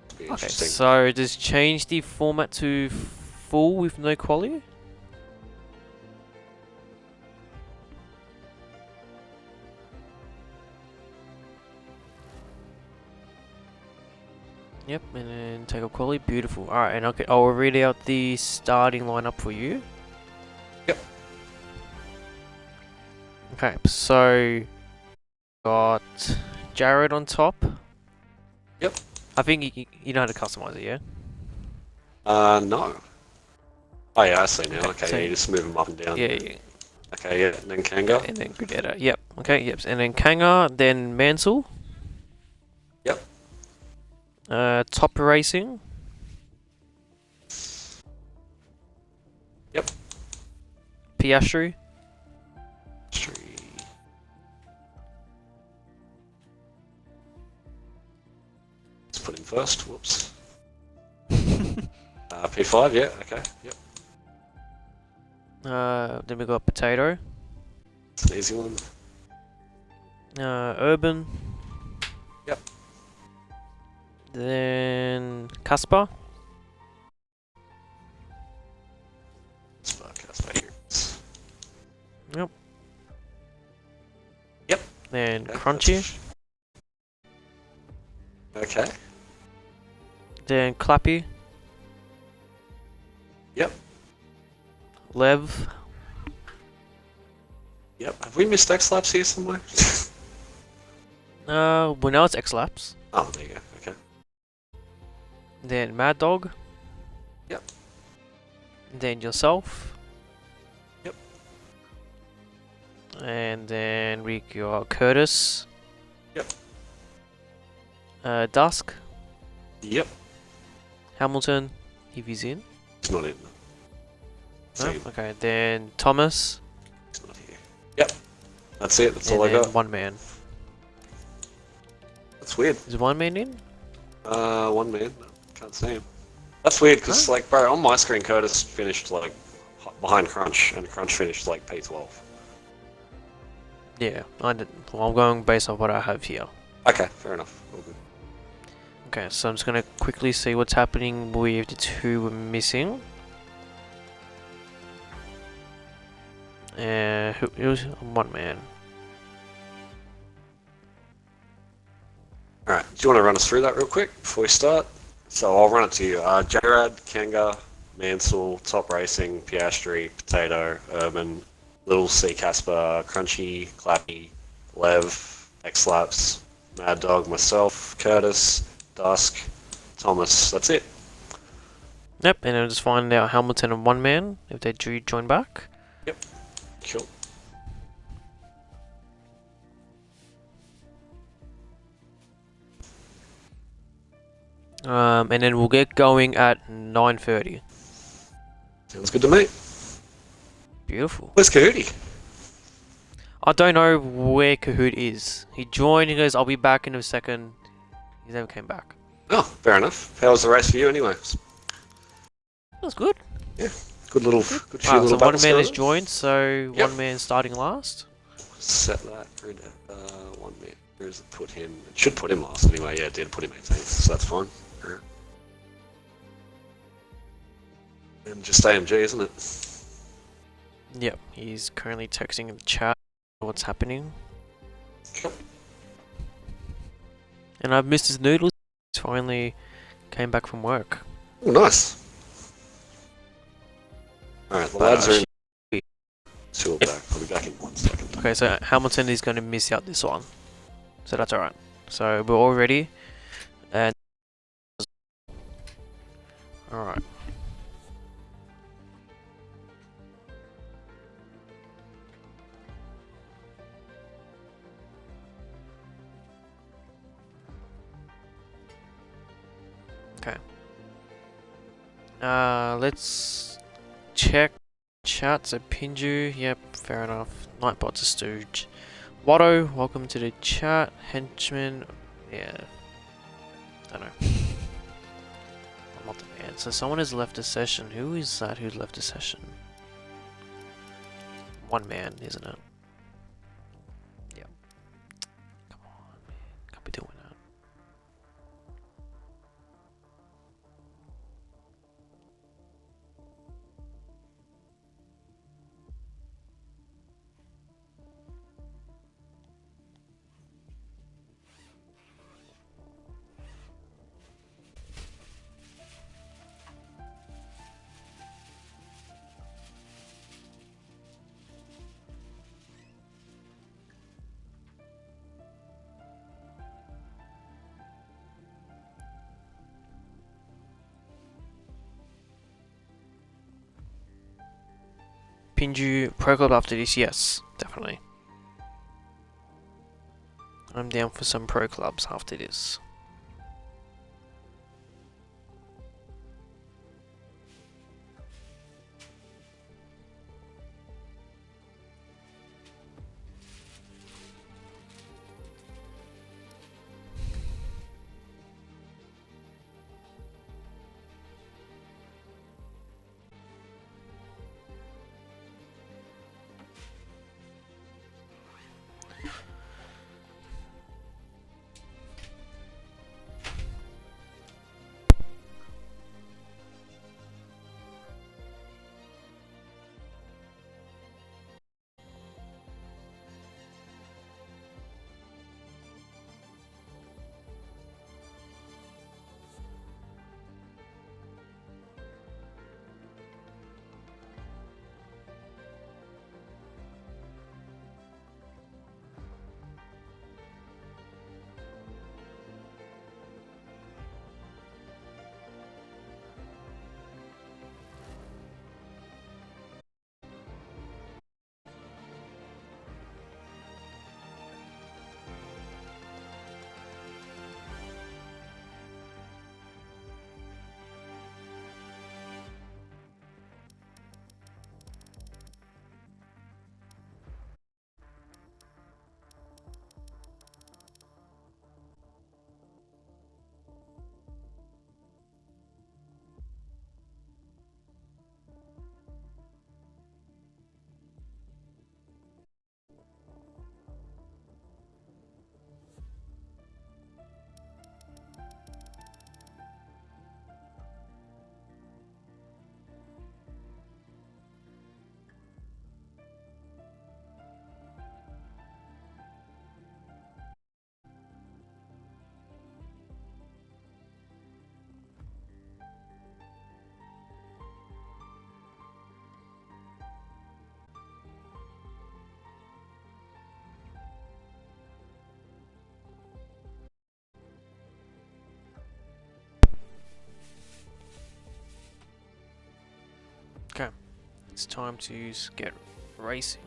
It'll be interesting. So just change the format to full with no quality? Yep, and then take off quality. Beautiful. Alright, and okay, I'll read out the starting lineup for you. Yep. Okay, so got Jared on top. Yep. I think you know how to customize it, yeah? No. Oh yeah, I see now. Okay, so yeah, you just move them up and down. Yeah, yeah. Okay, yeah, and then Kanga. And then Gudetta. Yep. Okay, yep. And then Kanga, then Mansell. Yep. Top Racing. Yep. Piastri. Let's put him first. Whoops. P5. Yeah. Okay. Yep. Then we got Potato. It's an easy one. Urban. Yep. Then Casper. Casper here. Yep. Yep. Then Okay, Crunchy. Okay. Then Clappy. Yep. Lev. Yep. Have we missed X laps here somewhere? Well now it's X-Laps. Oh, there you go. Okay. Then Mad Dog. Yep. Then yourself. Yep. And then we got Curtis. Yep. Dusk. Yep. Hamilton, if he's in. He's not in. No? Okay, then Thomas. He's not here. Yep. That's it. That's and all I then got. one man. That's weird. Is one man in? One man. Can't see him. That's weird because, Huh? like, bro, on my screen, Curtis finished like behind Crunch, and Crunch finished like P12. Yeah, I didn't. Well, I'm going based on what I have here. Okay, fair enough. All good. Okay, so I'm just gonna quickly see what's happening with the two we're missing. Who's one man? All right. Do you want to run us through that real quick before we start? So I'll run it to you. J-Rad, Kanga, Mansell, Top Racing, Piastri, Potato, Urban, Little C Casper, Crunchy, Clappy, Lev, X-Laps, Mad Dog, myself, Curtis, Dusk, Thomas. That's it. Yep, and I'll just find out Hamilton and one man if they do join back. Yep. Cool. And then we'll get going at 9:30. Sounds good to me. Beautiful. Where's Kahootie? I don't know where Kahoot is. He joined. He goes, "I'll be back in a second." He never came back. Oh, fair enough. How was the race for you anyway? That was good. Yeah. Good little, good few Wow, little so one battles man going has on. joined, so Yep. one man starting last. Set that grid at one minute. Where does it put him? It should put him last anyway. Yeah, it did put him 18th, so that's fine. Alright. And just AMG, isn't it? Yep, he's currently texting in the chat what's happening. Cool. And I've missed his noodles. He's finally came back from work. Oh, nice. Alright, the lads are in. Two are back. I'll be back in 1 second. Okay, so Hamilton is going to miss out this one. So that's alright. So we're all ready. And alright. Okay. Let's check chat. So Pinju, yep, fair enough. Nightbot's a stooge. Watto, welcome to the chat. Henchman, yeah. Don't know. I'm not the man. So someone has left a session. Who is that who's left a session? One man, isn't it? Yep. Come on, man. Can't be doing that. Pinju Pro Club after this? Yes, definitely. I'm down for some pro clubs after this. It's time to get racing.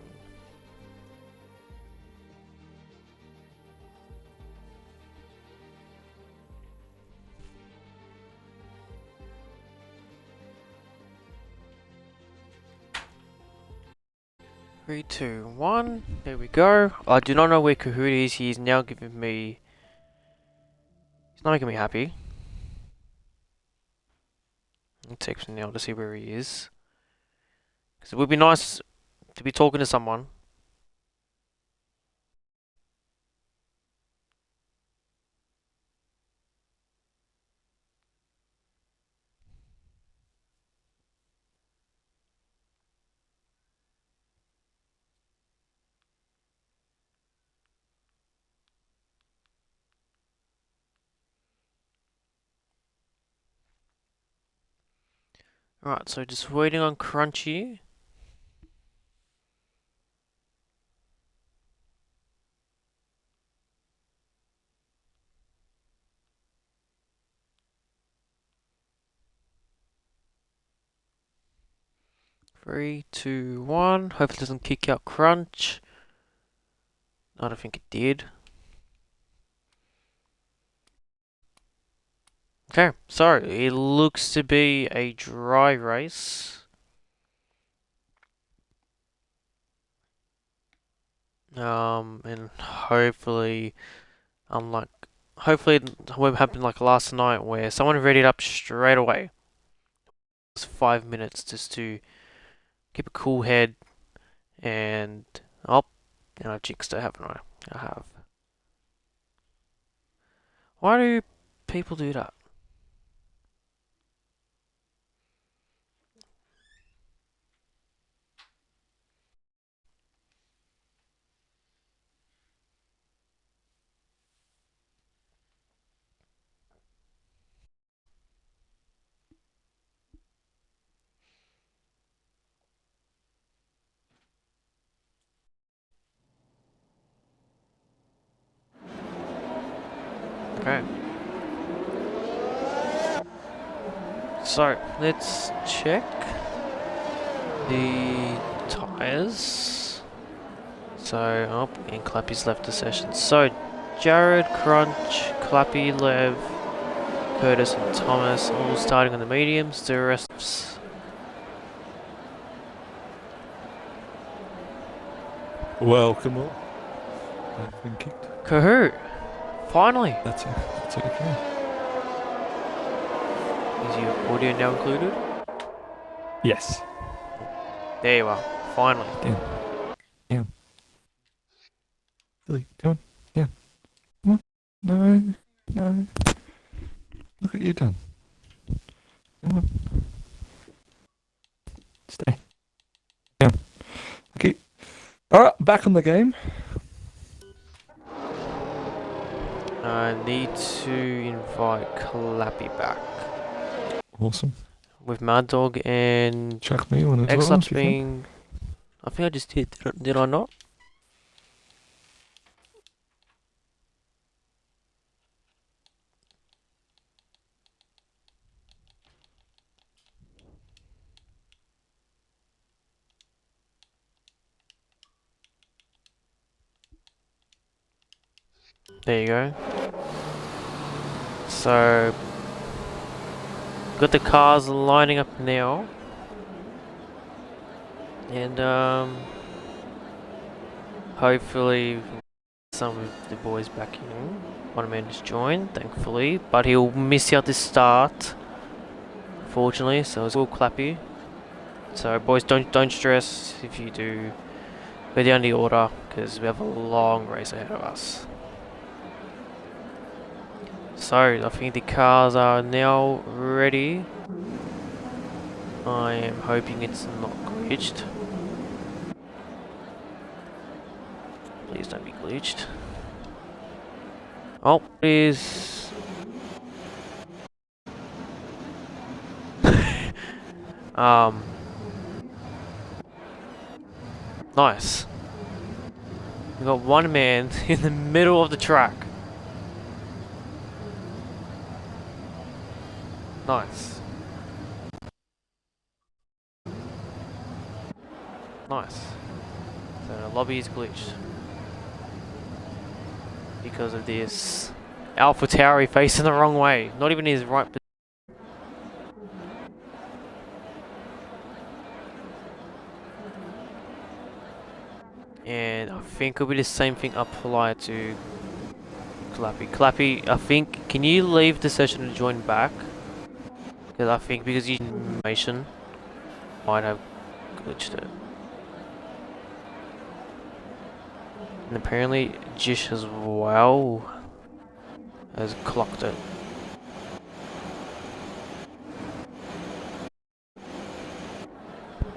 Three, two, one. There we go. I do not know where Kahoot is. He's now giving me. He's not making me happy. It takes me now to see where he is. Because it would be nice to be talking to someone. Right, so just waiting on Crunchy. Three, two, one. Hopefully it doesn't kick out Crunch. I don't think it did. Okay, so it looks to be a dry race. And hopefully, hopefully it won't happen like last night where someone readied up straight away. It was 5 minutes just to keep a cool head and I've jinxed it, haven't I? I have. Why do people do that? Okay. So, let's check the tires. So, and Clappy's left the session. So, Jared, Crunch, Clappy, Lev, Curtis and Thomas all starting on the mediums. The rest... Welcome all. I've been kicked. Kahoot! Finally! That's okay. Is your audio now included? Yes. There you are. Finally. Down. Billy, come on. Down. Come on. No. Look what you've done. Come on. Stay. Down. Okay. Alright, back on the game. I need to invite Clappy back. Awesome. With Mad Dog and Chuck me one as well. X-Ups being... I think I just did. Did I not? There you go. So, got the cars lining up now, and hopefully some of the boys back in. One man just joined, thankfully, but he'll miss out this start, fortunately. So it's all Clappy. So boys, don't stress if you do go down the order because we have a long race ahead of us. So, I think the cars are now ready. I am hoping it's not glitched. Please don't be glitched. Oh, it is. Nice. We got one man in the middle of the track. Nice. Nice. So the lobby is glitched because of this. Alpha Tauri facing the wrong way. Not even his right. And I think it'll be the same thing applied to Clappy. Clappy, I think, can you leave the session and join back? Because I think because you information might have glitched it. And apparently Jish as well has clocked it.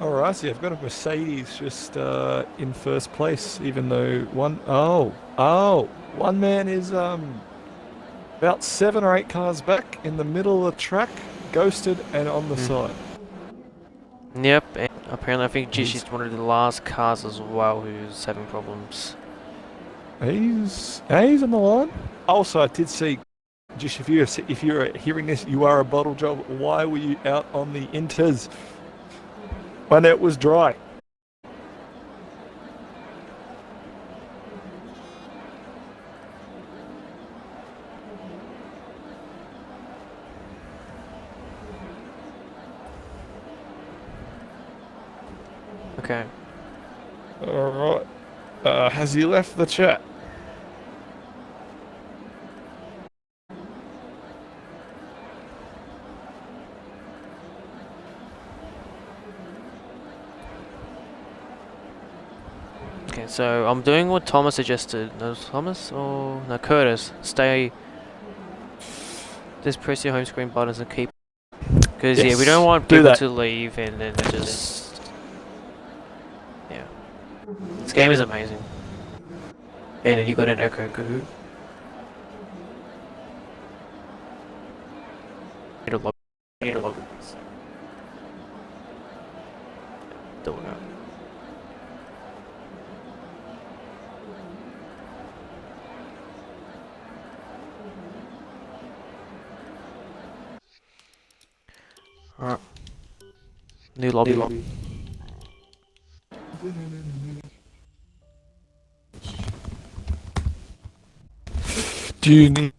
Alright, so I've got a Mercedes just in first place, even though one man is about 7 or 8 cars back in the middle of the track, ghosted and on the side. Yep, and apparently I think Jish is one of the last cars as well who's having problems. He's on the line. Also, I did see, Jish, if you're hearing this, you are a bottle job. Why were you out on the inters when it was dry? Okay. Alright. Has he left the chat? Okay, so I'm doing what Thomas suggested. No, Thomas or no, Curtis. Stay. Just press your home screen buttons and keep. Because yeah, we don't want people to leave and then just. Yeah. This game is amazing. And then you got an echo goo. Need a log. Need a log. Don't know. Alright. New lobby. Do you need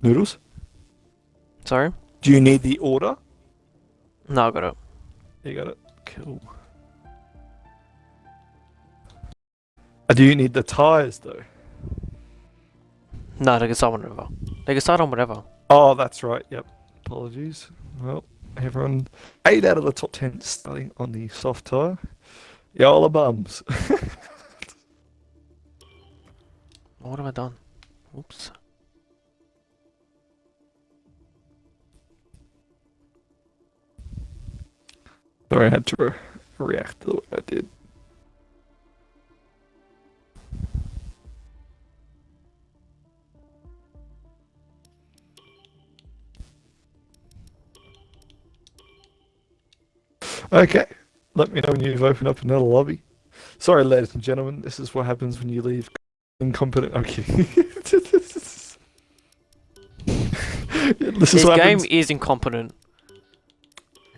noodles? Sorry? Do you need the order? No, I got it. You got it. Cool. Do you need the tires though? No, they can start on whatever. They can start on whatever. Oh, that's right. Yep. Apologies. Well, everyone, 8 out of the top 10 starting on the soft tire. Y'all are bums. What have I done? Oops. Sorry, I had to react to the way I did. Okay, let me know when you've opened up another lobby. Sorry, ladies and gentlemen, this is what happens when you leave incompetent. Okay. This game is incompetent.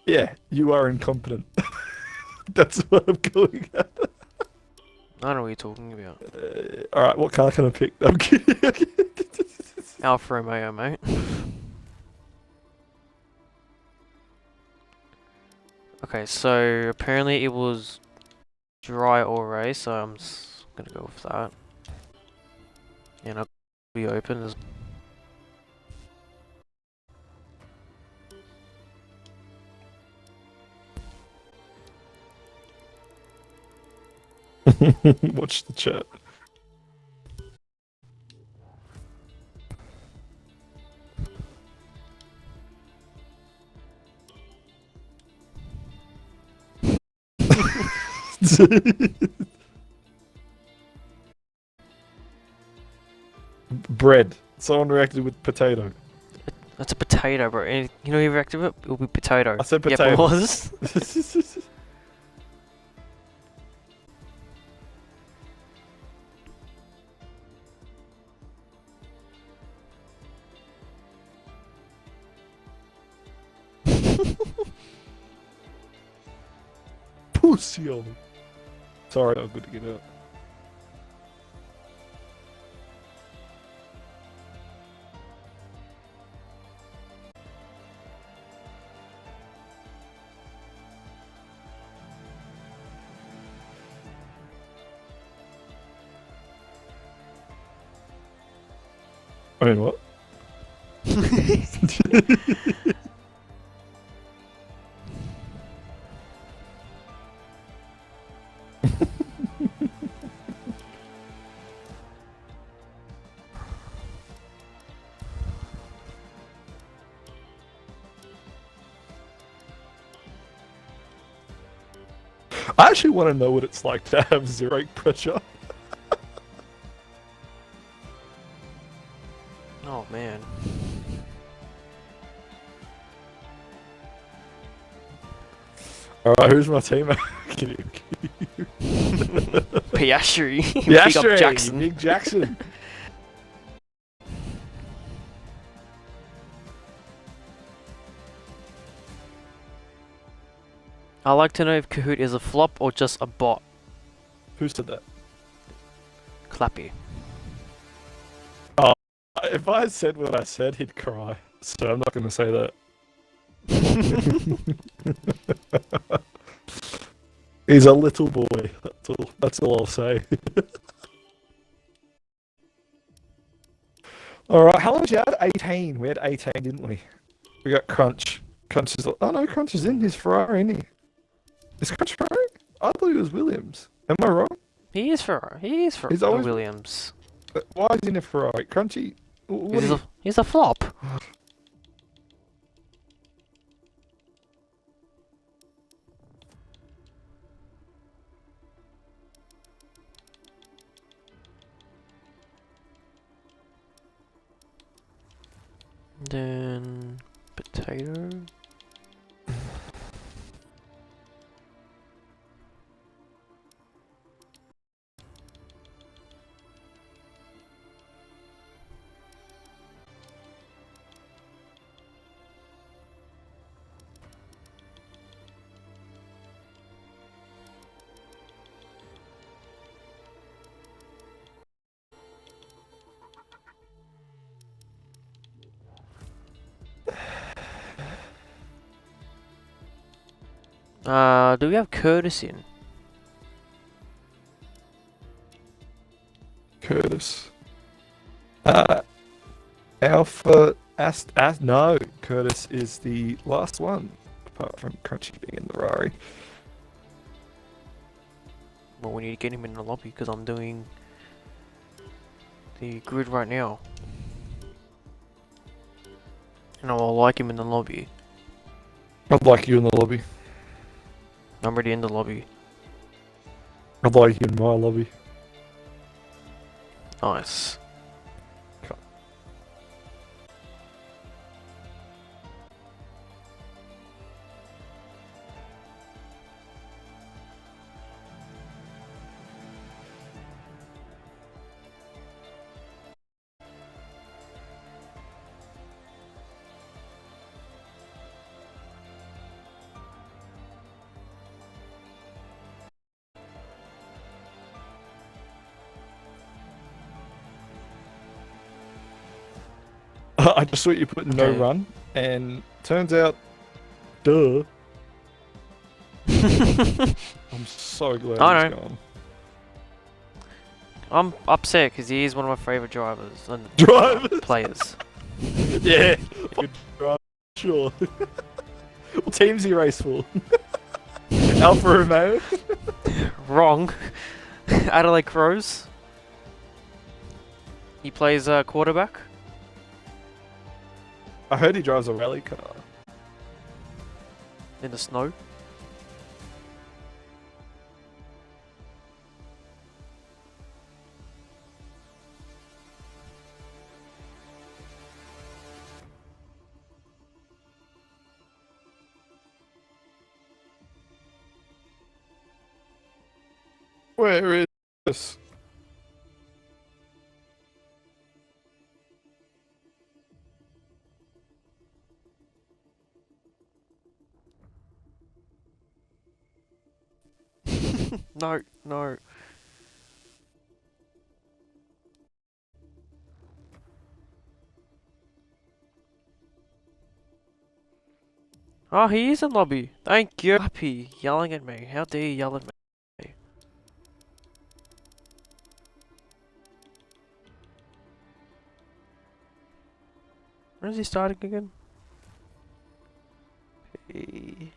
Yeah, you are incompetent. That's what I'm going at. I don't know what you're talking about. Alright, what car can I pick? Okay. Alfa Romeo, mate. Okay, so apparently it was dry or race, so I'm gonna go with that. And I'll be open as Watch the chat. Bread. Someone reacted with potato. that's a potato, bro. And you know who reacted with it? It'll be potato. I said Yep, potato. it was. Lucio. Sorry, I'm good to get out. I mean, what? I actually want to know what it's like to have zero pressure. Oh man. Alright, who's my teammate? Piastri. Yeah, Big up Jackson. Big Jackson. I'd like to know if Kahoot is a flop or just a bot. Who said that? Clappy. If I had said what I said, he'd cry. So I'm not going to say that. He's a little boy. That's all I'll say. Alright, how long did you have? 18. We had 18, didn't we? We got Crunch. Crunch is... Oh no, Crunch is in his Ferrari, isn't he? Is Crunch Ferrari? I thought he was Williams. Am I wrong? He is Ferrari. He is He's always- Williams. Why is he in a Ferrari? Crunchy... What He's are a, he's a flop. Then potato. Do we have Curtis in? Curtis. Alpha... No, Curtis is the last one. Apart from Crunchy being in the Ferrari. Well, we need to get him in the lobby because I'm doing the grid right now. And I will like him in the lobby. I'd like you in the lobby. I'm already in the lobby. I'd like you in my lobby. Nice. I just saw you put no Okay. run, and turns out, duh. I'm so glad I he's know. gone. I'm upset because he is one of my favorite drivers and Drivers? players. Yeah, good drive, sure. What team's he race for? Alfa Romeo? Wrong. Adelaide Crows. He plays quarterback. I heard he drives a rally car. In the snow. Where is this? No, no. Oh, he is in lobby. Thank you. Happy yelling at me. How dare you yell at me? When is he starting again? Hey.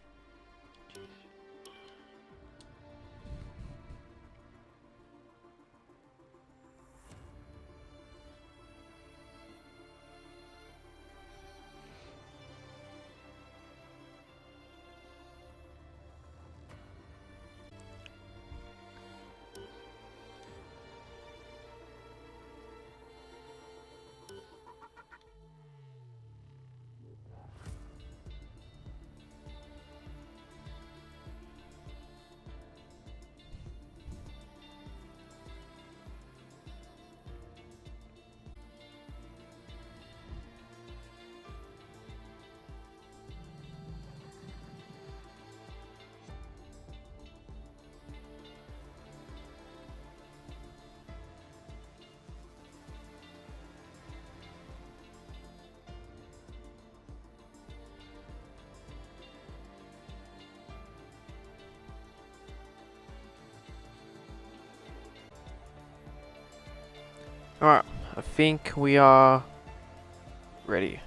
Alright, I think we are ready.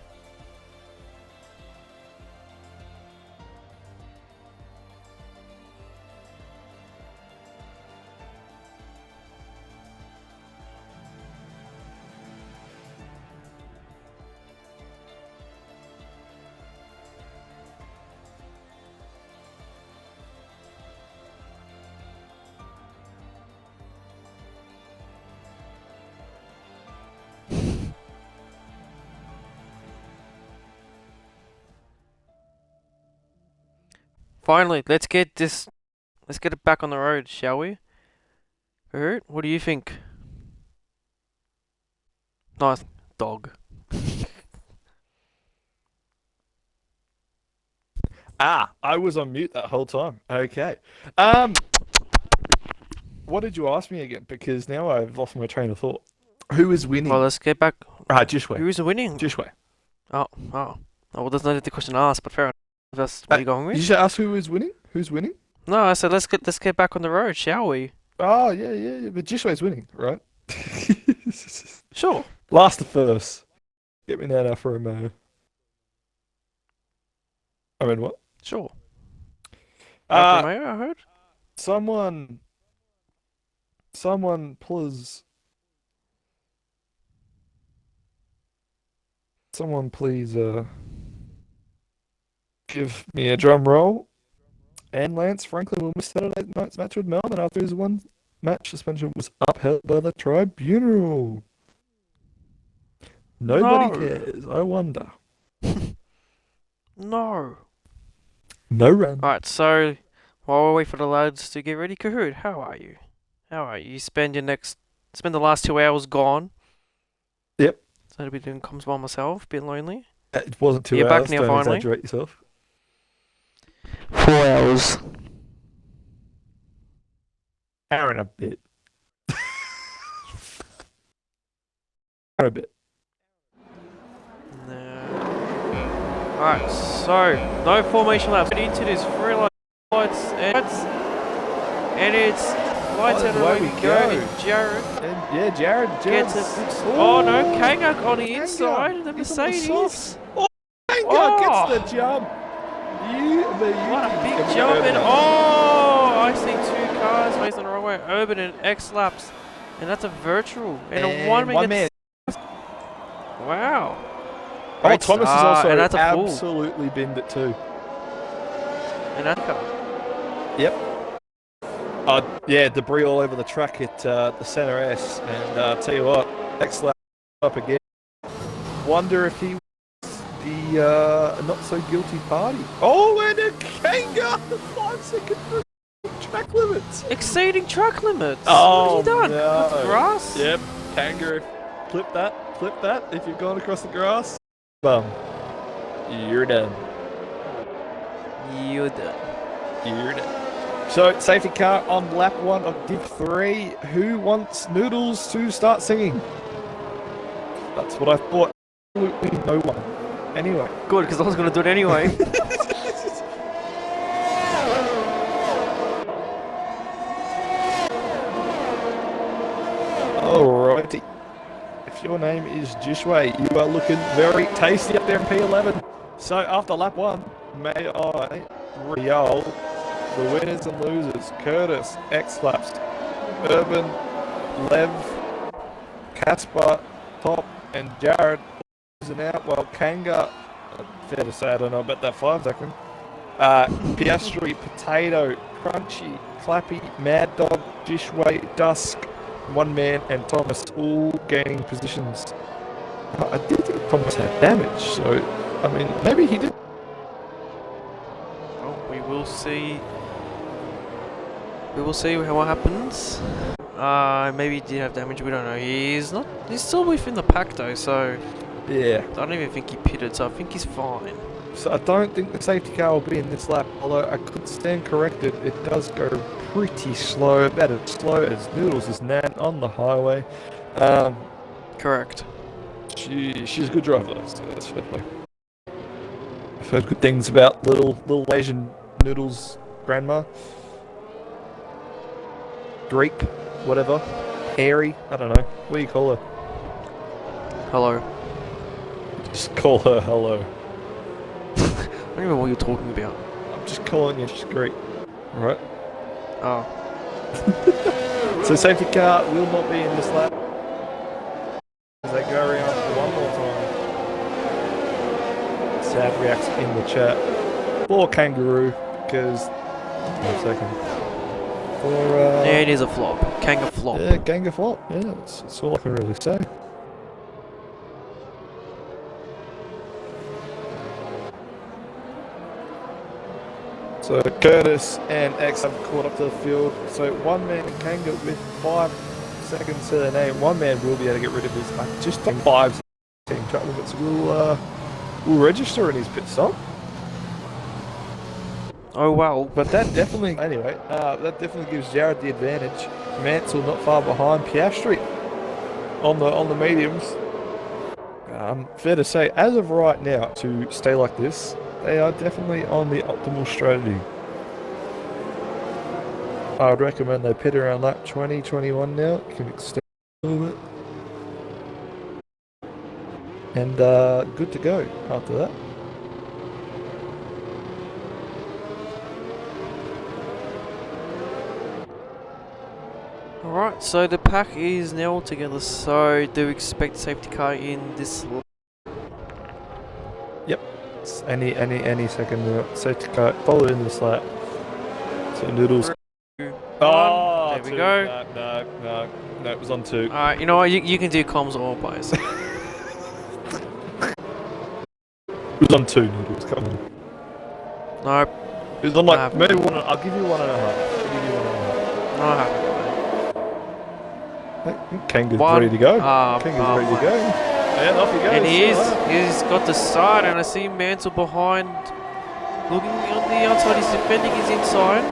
Finally, let's get it back on the road, shall we? Alright, what do you think? Nice dog. I was on mute that whole time. Okay. What did you ask me again? Because now I've lost my train of thought. Who is winning? Well, let's get back. Jishway. Who's winning? Jishway. Oh. Oh, well, that's not the question I asked, but fair enough. That's what you going Did with? you just ask who is winning? Who's winning? No, I said let's get back on the road, shall we? Oh, yeah. But Jishway's winning, right? Sure. Last to first. Get me now for a mo. I mean, what? Sure. Uh, Mayo, I heard. someone, please. Someone, please, give me a drum roll. And Lance Franklin will miss Saturday night's match with Melbourne after his one match suspension was upheld by the tribunal. Nobody No. cares. I wonder. No. No run. Alright, so while we wait for the lads to get ready, Kahoot, how are you? How are you? You spend the last 2 hours gone. Yep. So I'll be doing comms by myself, a bit lonely. It wasn't 2 You're hours. back now, Don't finally. exaggerate yourself. 4 hours. Hour and a bit. Hour and a bit. No. Alright, so no formation laps. Get into this free lights and it's lights out away away we we go. go. And Jared And yeah, Jared gets it. Oh no, Kangak on the inside. The Mercedes. Kanga gets the jump. What a big jump and I see 2 cars facing the wrong way. Urban and X laps, and that's a virtual and a 1 minute. Wow. Oh, Great Thomas has start, also and that's a full. absolutely binned it too. And that's car. Yep. Yeah, debris all over the track at the Centre S, and I'll tell you what, X lap up again. Wonder if he was the not so guilty party. Oh, and a Kanga 5-second track limits. Exceeding track limits. Oh, what have you done? no. Cut the grass? Yep, Kanga, clip that. If you've gone across the grass, bum, you're done. You're done. You're done. So, safety car on lap 1 of Div 3. Who wants Noodles to start singing? That's what I thought. Absolutely no one. Anyway. Good, because I was going to do it anyway. Alrighty. If your name is Jishway, you are looking very tasty up there in P11. So after lap 1, may I RRL the winners and losers. Curtis, X-Flaps, Urban, Lev, Casper, Top, and Jared losing out, while Kanga, fair to say, I don't know about that 5 second. Piastri, Potato, Crunchy, Clappy, Mad Dog, Jishway, Dusk, One Man, and Thomas all gaining positions. I did think Thomas had damage, so I mean maybe he did. Well, we will see. We will see what happens. Maybe he did have damage. We don't know. He's not. He's still within the pack though, so Yeah. I don't even think he pitted. So I think he's fine. So I don't think the safety car will be in this lap, although I could stand corrected. It does go pretty slow, about as slow as Noodles is Nan on the highway. Correct. She's a good driver, though, so that's fair play. I've heard good things about little Asian Noodles grandma. Greek, whatever. Hairy, I don't know. What do you call her? Hello. Just call her hello. I don't even know what you're talking about. I'm just calling you just Greek. Alright. Oh. So safety car will not be in this lap. As they go around one more time. Sad reacts in the chat. For Kangaroo, because... Give me a second. For, Yeah, it is a flop. Kanga flop. yeah, Kanga flop. Yeah, that's all I can really say. So Curtis and X have caught up to the field. So One Man and Kanga with 5 seconds to their name. One Man will be able to get rid of his just 5 team track limits. Will register in his pit stop. Oh well. But that definitely, anyway, that definitely gives Jared the advantage. Mansell not far behind Piastri on the mediums. Fair to say, as of right now, to stay like this, they are definitely on the optimal strategy. I would recommend they pit around lap 20, 21 now. You can extend a little bit. And good to go after that. Alright, so the pack is now all together, so do expect safety car in this lap. Yep. Any second now. Safety car followed in this lap. So Noodles. Oh, there we go. No, it was on 2. Alright, you know what, you can do comms or bias. It was on 2, Noodles, come on. Nope, It was on like, maybe 1, I'll give you 1.5. not happy. Kanga's One. ready to go. Ah, Kanga's ready to go. And off he goes. And he is. See you later. He's got the side, and I see Mansell behind. Looking on the outside, he's defending his inside.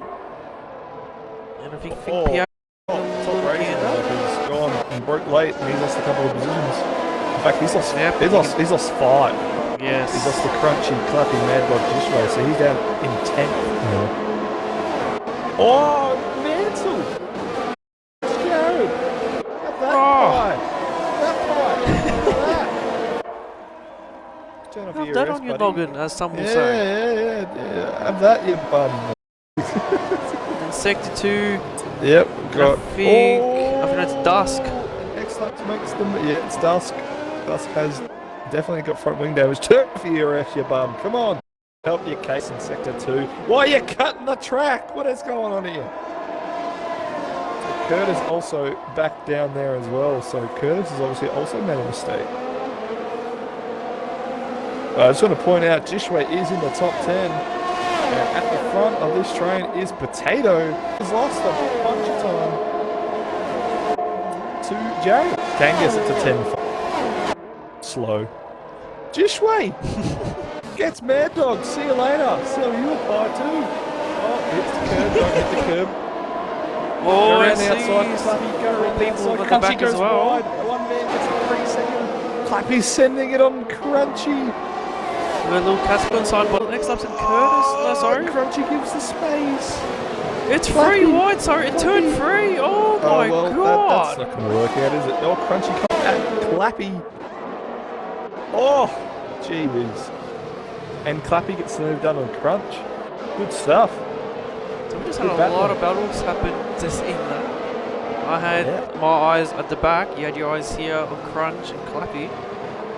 And I think Pierre Top racing has gone and broke late, and he's lost a couple of positions. In fact, he's lost. Yep. He's lost 5. Yes. He's lost the crunchy, clapping Mad Dog Jishway, so he's down in 10th now. Oh, Mansell! Jared! Have that pie! That pie! Turn off Have your that ears, on your buddy. noggin, as some will say. Yeah. Have that, you bum. And sector 2, Yep, got. I think that's Dusk. X-Lux makes them. Yeah, it's Dusk. Dusk has definitely got front wing damage. Turn for your ass, you bum. Come on. Help your case in sector 2. Why are you cutting the track? What is going on here? So Curtis also back down there as well. So Curtis has obviously also made a mistake. I just want to point out Jishway is in the top 10. And at the front of this train is Potato. He's lost a bunch of time to Jared. Kangas at the 10. Slow. Jishway gets Mad Dog. See you later. Sell you a pie too. Oh, Hits the curb, don't hit the curb. Oh, Go I around see. the outside, Clappy, go around the People outside. at the Crunchy back as goes well. wide. One man gets 3 seconds. Clappy's sending it on Crunchy. We got a little Casper inside, but next up's in Curtis. No, sorry. Crunchy gives the space. It's Clappy. free wide, sorry. It turned free. Oh my Well, god. that's not going to work out, is it? Oh, Crunchy comes at Clappy. Oh, gee whiz. And Clappy gets moved done on Crunch. Good stuff. So we just Good had a battle. lot of battles happen just in that. I had my eyes at the back. You had your eyes here on Crunch and Clappy.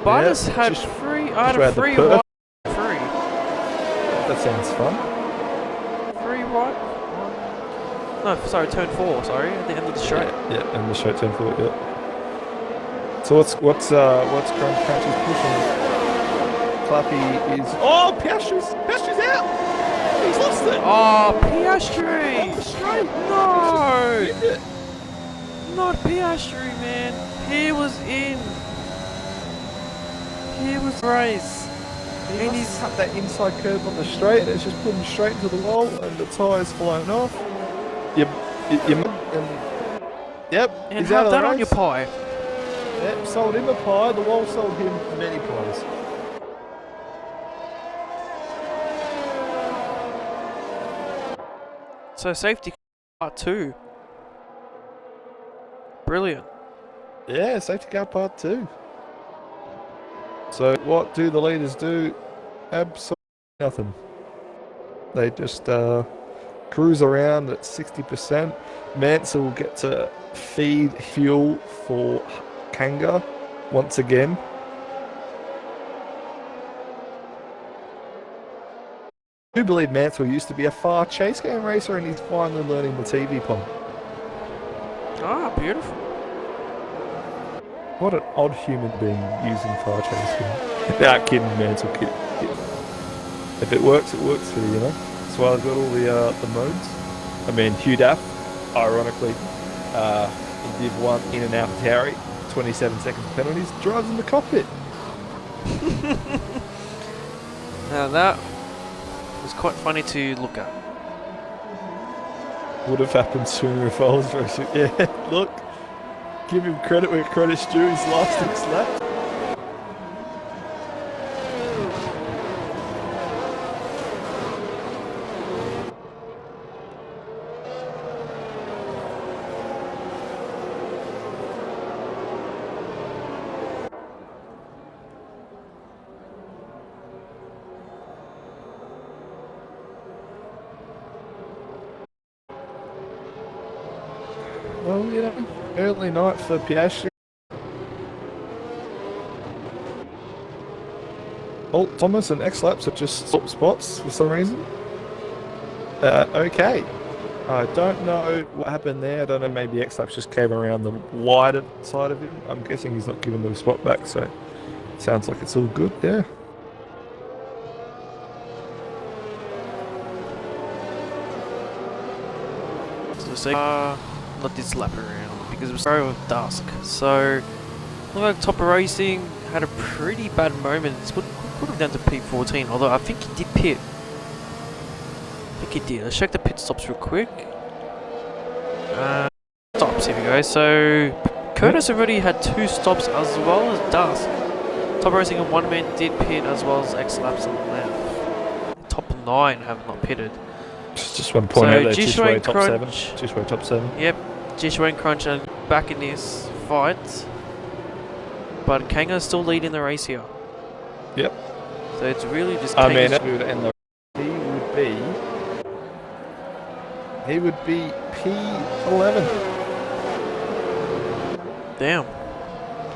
But I just had free. I had a free wide. Free. That sounds fun. Free wide. No, sorry, turn 4. Sorry, at the end of the straight. Yeah, and the straight turn forward. Yeah. So what's Crunchy's pushing? Clappy is. Oh, Piastri's out. He's lost it. Oh, Piastri! Straight. No! Not Piastri, man. He was in. He was race. And he's cut that inside curve on the straight, and it's just put him straight into the wall, and the tyre's flown off. Yep. And he's have out of that the on your race. pie. Yep, sold him a pie. The wall sold him many pies. So safety part 2. Brilliant. Yeah, safety car part 2. So what do the leaders do? Absolutely nothing. They just cruise around at 60%. Mansell will get to feed fuel for Kanga once again. I do believe Mansell used to be a far chase game racer, and he's finally learning the TV pump. Ah, beautiful. What an odd human being using far chase game. Nah, kidding, Mansell, kidding. If it works for you, you know. That's why I've got all the modes. I mean, Hugh Daff, ironically, in Div 1 in and out of Tauri, 27 seconds penalties, drives in the cockpit. Now that was quite funny to look at. Would have happened sooner if I was racing. Yeah, look. Give him credit where credit's due. His last 6 laps. Well, you know, early night for Piastri. Oh, Thomas and X-Laps have just swapped spots for some reason. Okay. I don't know what happened there. I don't know, maybe X-Laps just came around the wider side of him. I'm guessing he's not giving the spot back, so sounds like it's all good there. So not this lap around because it was very with dusk. So look like Top Racing had a pretty bad moment. It's put him down to P14, although I think he did pit. I think he did. Let's check the pit stops real quick. Stops, here we go. So Curtis already had 2 stops as well as dusk. Top Racing and 1 man did pit as well as X-Laps on the left. Top 9 have not pitted. Just want to point out that Jishway top 7. Jishway top 7. Yep, Jishway and Crunch are back in this fight. But Kanga's still leading the race here. Yep. So it's really just I mean, Kanga's he would be P11. Damn.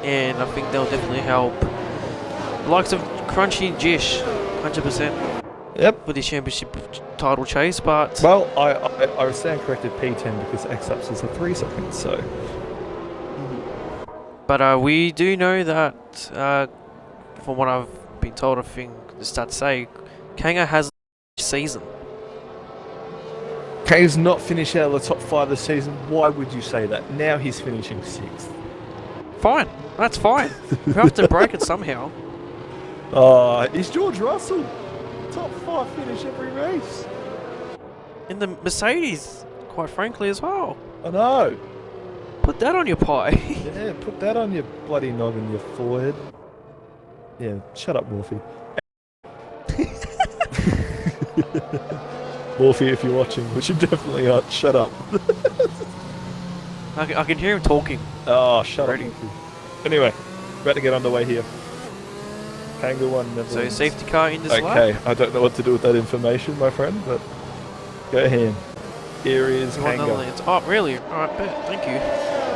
And I think they'll definitely help the likes of Crunchy and Jish, 100%. Yep. With the championship title chase, but well, I stand corrected P10 because X-Ups is a 3 seconds, so. But we do know that, from what I've been told, I think the stats say, Kanga has a season. Kanga's not finished out of the top 5 this season. Why would you say that? Now he's finishing 6th. Fine, that's fine. We have to break it somehow. Is George Russell top 5 finish every race? in the Mercedes, quite frankly, as well. I know. Put that on your pie. Yeah, put that on your bloody noggin, your forehead. Yeah, shut up, Morphe. Morphe, if you're watching, which you definitely aren't, shut up. I can hear him talking. Oh, shut Already. up. Morphe. Anyway, about to get underway here. Kangaroo 1 never So wins. safety car in this lap. Okay, I don't know what to do with that information, my friend, but go ahead. Here is You want another Kanga. lane? Oh, really? Alright, thank you.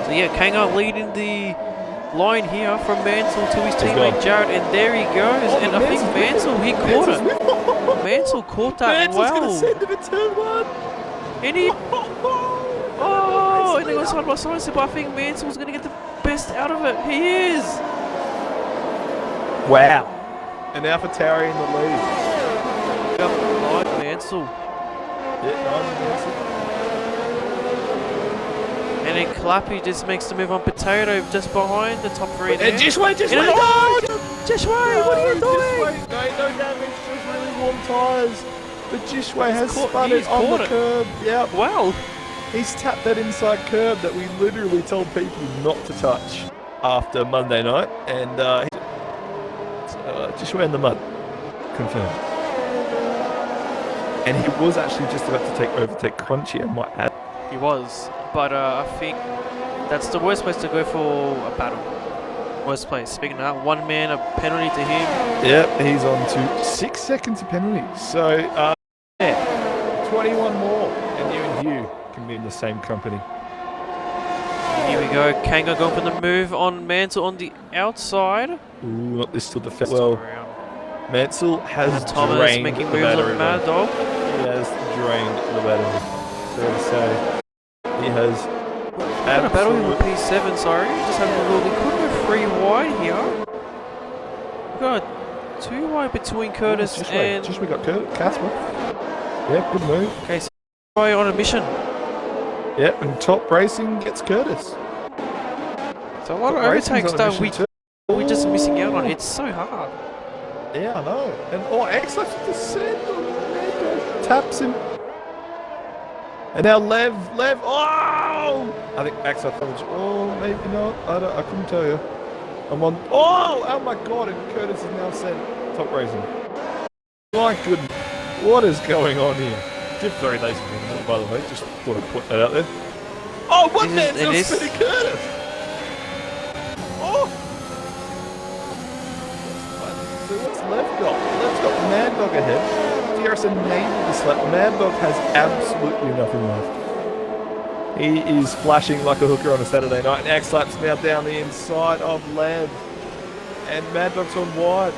So yeah, Kanga leading the line here from Mansell to his teammate gone. Jared, and there he goes. Oh, And I think Mansell, he caught it. Mansell caught that Mansell's well. gonna send him a turn 1. And he... Oh, and they got side by side, so I think Mansell's going to get the best out of it. He is! Wow. And AlphaTauri in the lead. Up like Mansell. Yeah, nice Mansell. And then Clappy just makes the move on Potato just behind the top three there. And just wait, And no! Just wait, what are you doing? No damage, just really warm tyres. But Jishway has spun he's it on caught the it. curb. Yep. Wow. He's tapped that inside curb that we literally told people not to touch after Monday night. And Jishway in the mud. Confirmed. And he was actually just about to overtake Crunchy, I might add. He was, but I think that's the worst place to go for a battle. Worst place. Speaking of that, one man, a penalty to him. Yep, he's on to 6 seconds of penalty. So, yeah, 21 more, and you and Hugh can be in the same company. Here we go. Kanga going for the move on Mansell on the outside. Ooh, not this till the well. Mansell has Thomas drained making the moves on battery. Mad Dog. He has drained the battery. Fair to say, he has. Got a battle here with P7, sorry. Just having a little. They could go 3 wide here. We've got 2 wide between Curtis and. Just we got Casper. Yeah, good move. Okay, so on a mission. Yep, and Top Racing gets Curtis. So a lot of overtakes that we're just missing out on. It's so hard. Yeah, I know. And X-Lex with the send on Mando. Taps him. And now Lev, oh! I think X-Lex, maybe not. I couldn't tell you. I'm on, oh my god, and Curtis is now sent Top Racing. My goodness, what is going on here? Div 3 days ago, by the way, just thought I'd put that out there. Oh, what man's still spinning Curtis? Oh! So what's Lev got? Lev's got Mad Dog ahead. DRS enabled this lap. Mad Dog has absolutely nothing left. He is flashing like a hooker on a Saturday night. And X-Lap's now down the inside of Lev. And Mad Dog's on wide.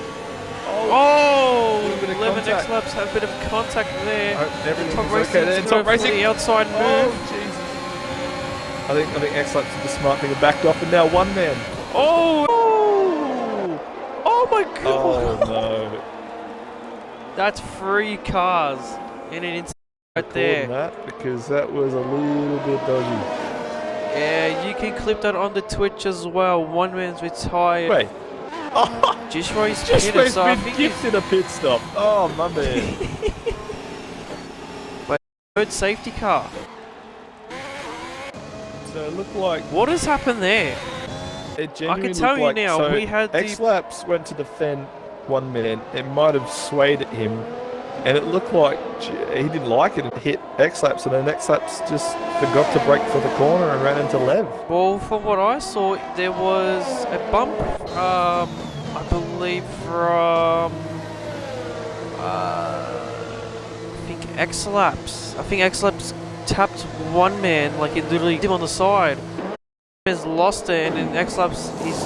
Oh! A little bit of 11 contact. X-Laps have a bit of contact there. Everything's Top okay Racing there. to Top go for Racing. the outside move. Oh, Jesus. I think X-Lap's did the smart thing and backed off. And now one man. Oh! Oh my god! Oh, no. That's 3 cars in an inside right there. That because that was a little bit dodgy. Yeah, you can clip that on the Twitch as well. One man's retired. Wait. Oh, Jishway's just pitted, so I been think he's gifted a pit stop. Oh, my man. third safety car. So it looked like What has happened there? it genuinely I can tell looked you like, now, so we had the- X-Laps went to defend one man. It might have swayed at him, and it looked like he didn't like it and hit X-Laps, and then X-Laps just forgot to brake for the corner and ran into Lev. Well, from what I saw, there was a bump, I believe from, I think X-Laps. I think X-Laps tapped one man, like he literally did on the side. Has lost it, and then X-Laps, he's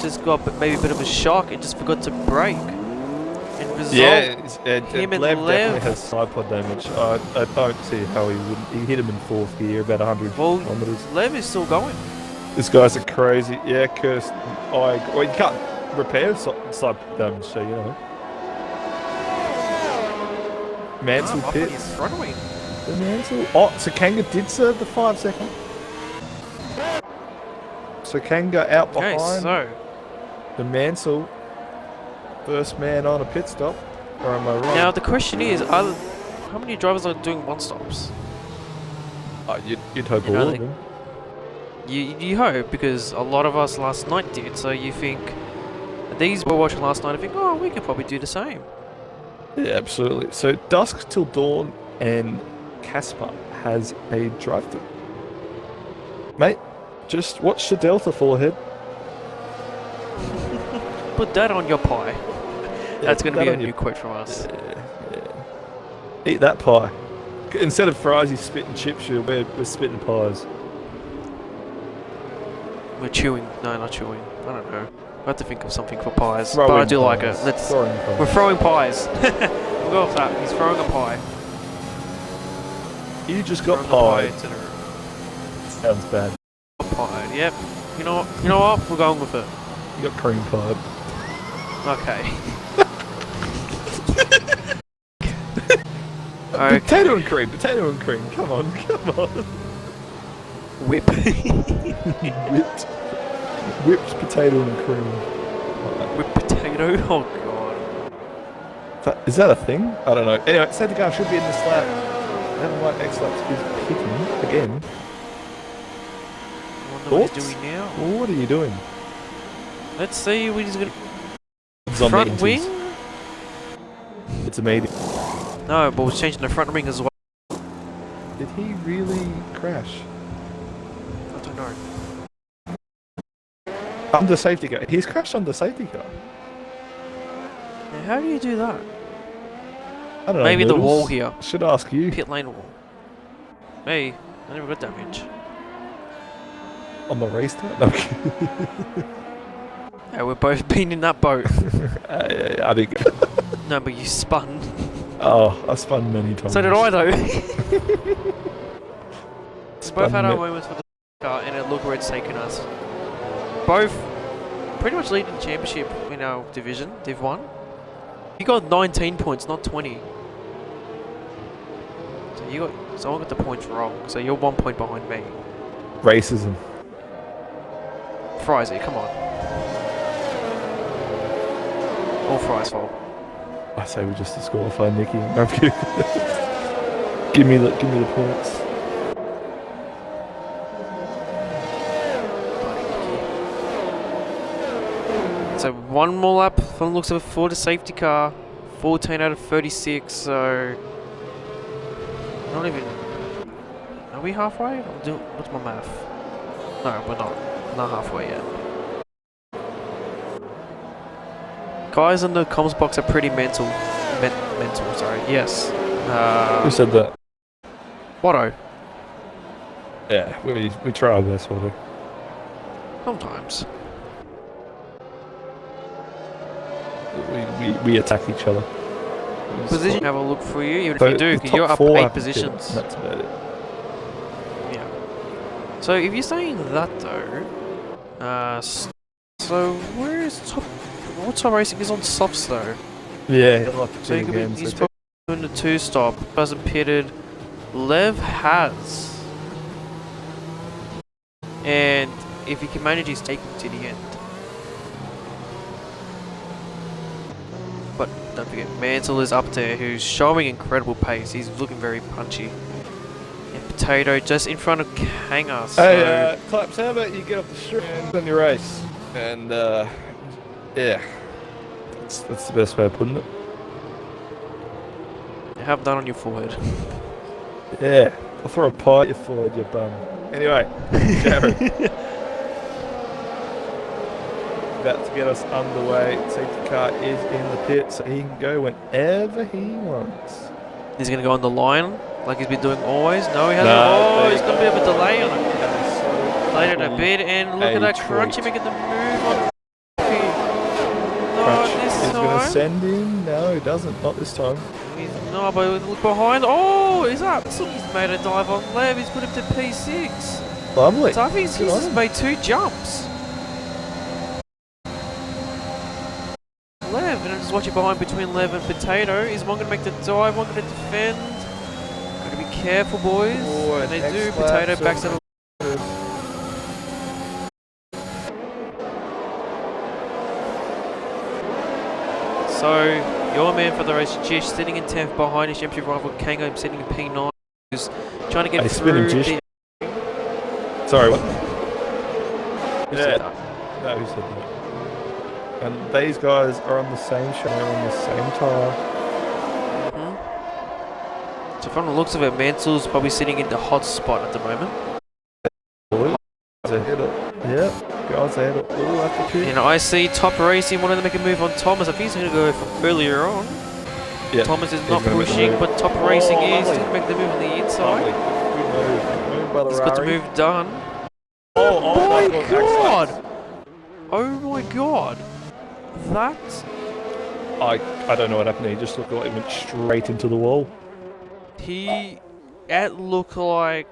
just got maybe a bit of a shock and just forgot to brake. And result, Lev definitely has side pod damage. I don't see how he wouldn't. He hit him in 4th gear, about 100 kilometers. Lev is still going. This guy's a crazy. Yeah, Kirst. Well, you can't repair side pod damage, so you know. Mansell I thought pits. he's struggling. The Mansell. Oh, so Kanga did serve the 5 second. So Kanga out Okay, behind so the Mansell. First man on a pit stop. Or am I wrong? now the question is, how many drivers are doing one stops? Oh, you'd hope You know, all like- of them. You hope, because a lot of us last night did. So you think these were watching last night and think, oh, we could probably do the same. Yeah, absolutely. So Dusk Till Dawn and Casper has a drive-through. Mate, just watch the Delta fall ahead. Put that on your pie. That's going to that be a on your- new quote from us. Yeah. Eat that pie. Instead of fries, he's spitting chips. We're spitting pies. We're chewing. No, not chewing. I don't know. I have to think of something for pies. Throwing but I do like pies. it. Let's. Throwing pies. We're throwing pies. We'll go with that. He's throwing a pie. You just got Throwing a pie. pie to the Sounds bad. pie. Yep. You know what? You know what? We're going with it. You got cream pie. Okay. Okay. Potato and cream. Potato and cream. Come on. Come on. Whip. Whipped potato and cream. Whip potato. Oh god. Is that a thing? I don't know. Anyway, safety car should be in this lap. That white X laps is picking again. I wonder what he's Thoughts? doing now. What are you doing? Let's see what he's gonna. It's on the Front inters. wing? It's a meeting. No, but we're changing the front wing as well. Did he really crash? I don't know. Under safety car. He's crashed under safety car. Now, how do you do that? I don't know. Maybe the Noodles. wall here. Should ask you. Pit lane wall. Hey, I never got damage. On the restart? No. Yeah, we're both been in that boat. Yeah, I think. No, but you spun. Oh, I spun many times. So did I though. We both had our Spun moments with the car, and look where it's taken us. Both pretty much leading the championship in our division, Div 1. You got 19 points, not 20. So someone got the points wrong. So you're 1 point behind me. Racism. Frizy, come on. All Fry's fault. I say we just disqualify Nicky. No, I'm kidding. give me the points. So one more lap from the looks of it for the safety car. 14 out of 36, so not even. Are we halfway? What's my math? No, we're not. Not halfway yet. Guys in the comms box are pretty mental. Mental, sorry. Yes. Who said that? Watto. Yeah, we try our best, Watto. Sometimes. We attack each other. Position, have a look for you, even So if you do, the because top you're up four 8 have to positions. fit. That's about it. Yeah. So if you're saying that though, so where is top? What top racing is on softs though? Yeah, he'll have to So fit you could again. be, he's So probably doing the 2-stop. Hasn't pitted. Lev has. And if he can manage, he's taking to the end. But don't forget, Mansell is up there, who's showing incredible pace. He's looking very punchy. And Potato just in front of Kanger. So hey, Claps, how about you get off the street and on your race? And, yeah. That's the best way of putting it. you have that on your forehead. Yeah. I'll throw a pie at your forehead, you bum. Anyway, Jared. About to get us underway. Safety car is in the pit, so he can go whenever he wants. He's going to go on the line, like he's been doing always. No, he hasn't. No, Oh, he's got a bit of a delay on it. So Delayed it a bit, and look at that Crunchy treat. making the move on the No, Crunch this is going to time. send him. No, he doesn't. Not this time. He's not, but look behind. Oh, he's up. He's made a dive on Lev. He's put him to P6. Lovely. So I think he's Good on just him. made 2 jumps. Lev, and I'm just watching behind between Lev and Potato. Is one going to make the dive? One going to defend? Got to be careful, boys. Oh, and they next do. lap, Potato so- backs up. So Your man for the race, Jish, sitting in 10th behind his empty rival Kango, sitting in P9, who's trying to get through the... Sorry, what? Who said that? No, who said that? And these guys are on the same show, on the same tyre. So from the looks of it, Mansell's probably sitting in the hot spot at the moment. Guys ahead of, yeah, guys ahead of all after two. And I see Top Racing wanting to make a move on Thomas. I think he's going to go from earlier on. Yeah, Thomas is not pushing, but Top Racing is going to make the move on the inside. Good move. Good move by the He's got the move done. Oh my god! Oh my god! That... I don't know what happened. He just looked like he went straight into the wall. It looked like...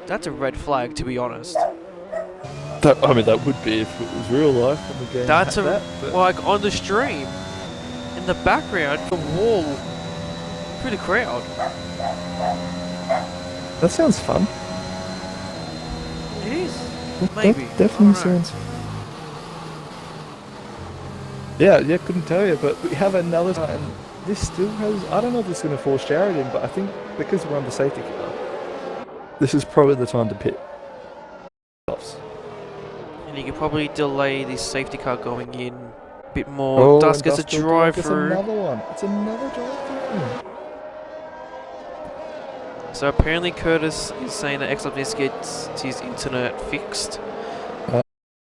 That's a red flag, to be honest. That would be if it was real life on the game. That's like on the stream, in the background, the wall, through the crowd. That sounds fun. It is. That Maybe. definitely sounds. Yeah, couldn't tell you, but we have another time. This still has. I don't know if it's going to force Jared in, but I think because we're on the safety car, this is probably the time to pit. And you could probably delay this safety car going in a bit more. Dust gets a drive through. It's another one. It's another drive through. So apparently Curtis is saying that X needs to get his internet fixed.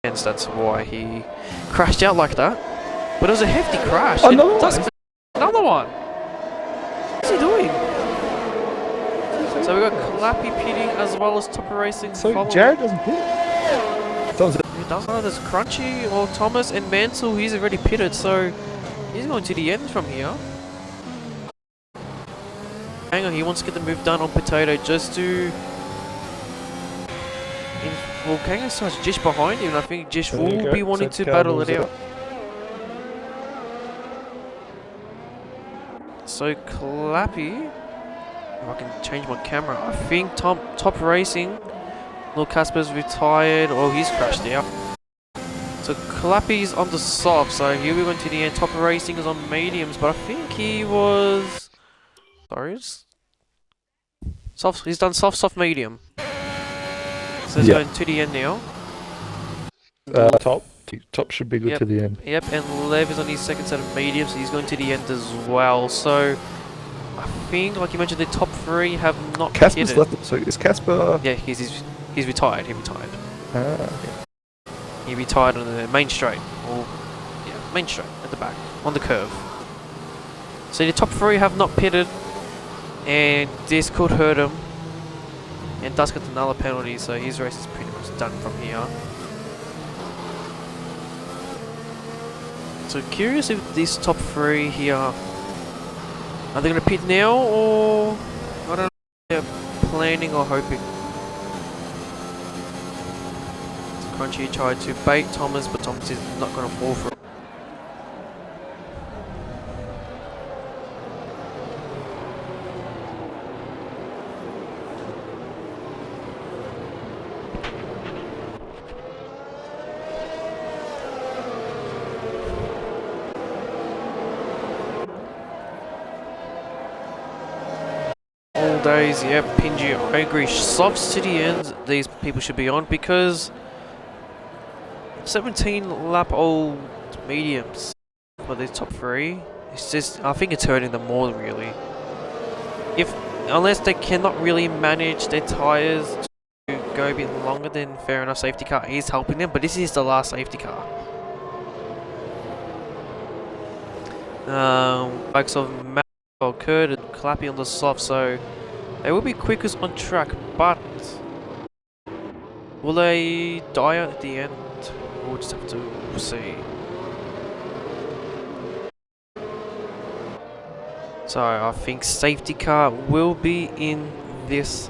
And that's why he crashed out like that. But it was a hefty crash. Another one. What's he doing? So we got Clappy pitting as well as Top Racing. So following. Jared doesn't pit. He doesn't know there's Crunchy or Thomas and Mansell. He's already pitted, so he's going to the end from here. Hang on, he wants to get the move done on Potato just to... Well, Kango starts Jish behind him, and I think Jish will be wanting to battle it out. So Clappy... If I can change my camera. I think Top Racing... Lil Casper's retired, or he's crashed out. So Clappy's on the soft, so here we went to the end. Top Racing is on mediums, but I think he was... Sorry, soft. He's done soft, medium. So he's going to the end now. Top should be good to the end. Yep, and Lev is on his second set of mediums, so he's going to the end as well. So I think, like you mentioned, the top three have not Casper's pitted. left. So is Casper? Yeah, he's retired. He retired. Okay. He retired on the main straight, or main straight at the back on the curve. So the top three have not pitted, and this could hurt him. And Dusk gets another penalty, so his race is pretty much done from here. So curious if these top three here are they going to pit now, or I don't know if they're planning or hoping. So Crunchy tried to bait Thomas, but Thomas is not going to fall for it. Days, yep, Pingy, I agree. Softs to the end, these people should be on because 17 lap old mediums for these top three. It's just, I think it's hurting them more really. Unless they cannot really manage their tires to go a bit longer, then fair enough, safety car is helping them, but this is the last safety car. Likes of Matt, Kurt and Clappy on the soft, so they will be quickest on track, but will they die out at the end? We'll just have to see. So I think safety car will be in this.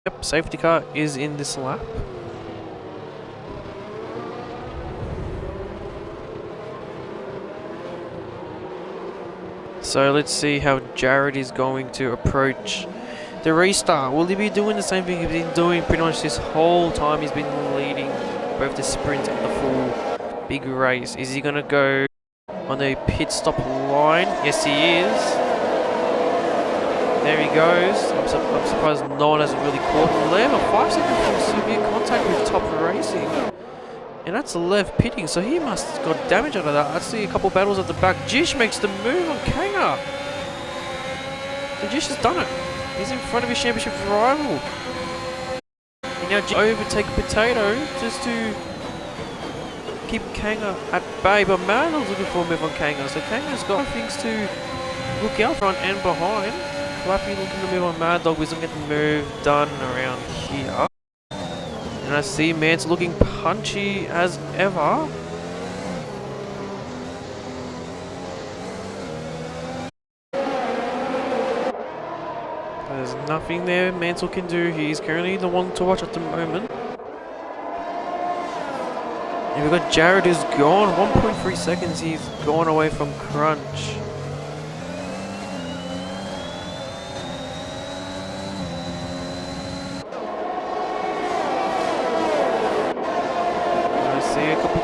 Yep, safety car is in this lap. So let's see how Jared is going to approach the restart. Will he be doing the same thing he's been doing pretty much this whole time? He's been leading both the sprint and the full big race. Is he going to go on the pit stop line? Yes, he is. There he goes. I'm surprised no one has really caught Lev. A 5 second from severe contact with Top Racing. And that's Lev pitting, so he must have got damage out of that. I see a couple battles at the back. Jish makes the move on Kanga. So Jish has done it. He's in front of his championship rival. And now Jish overtake Potato just to keep Kanga at bay. But Mandel's looking for a move on Kanga. So Kanga's got things to look out front and behind. Clappy looking to move on Mad Dog. We're going to get the move done around here. And I see Mance looking punchy as ever. There's nothing there Mansell can do. He's currently the one to watch at the moment. And we've got Jared who's gone. 1.3 seconds he's gone away from Crunch.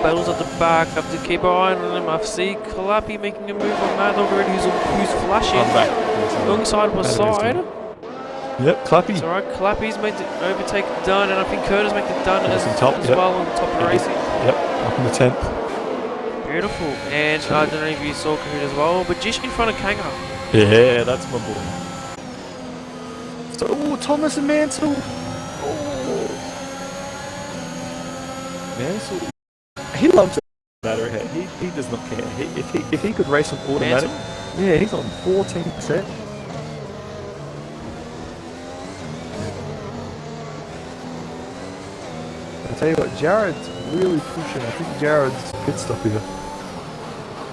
Battles at the back, have to keep an eye on him. I see Clappy making a move on Mad Dog already, who's flashing. Going side by side. Yep, Clappy. It's alright, Clappy's made the overtake done, and I think Curtis made it done as well on top of racing. Yep, up in the 10th. Beautiful. And I don't know if you saw Kahoot as well, but Jish in front of Kanga. Yeah, that's my boy. So, Thomas and Mansell. Mansell. He loves it. Matter head. He does not care. If he could race on automatic, yeah, he's on 14%. I tell you what, Jared's really pushing. I think Jared's pit stop here.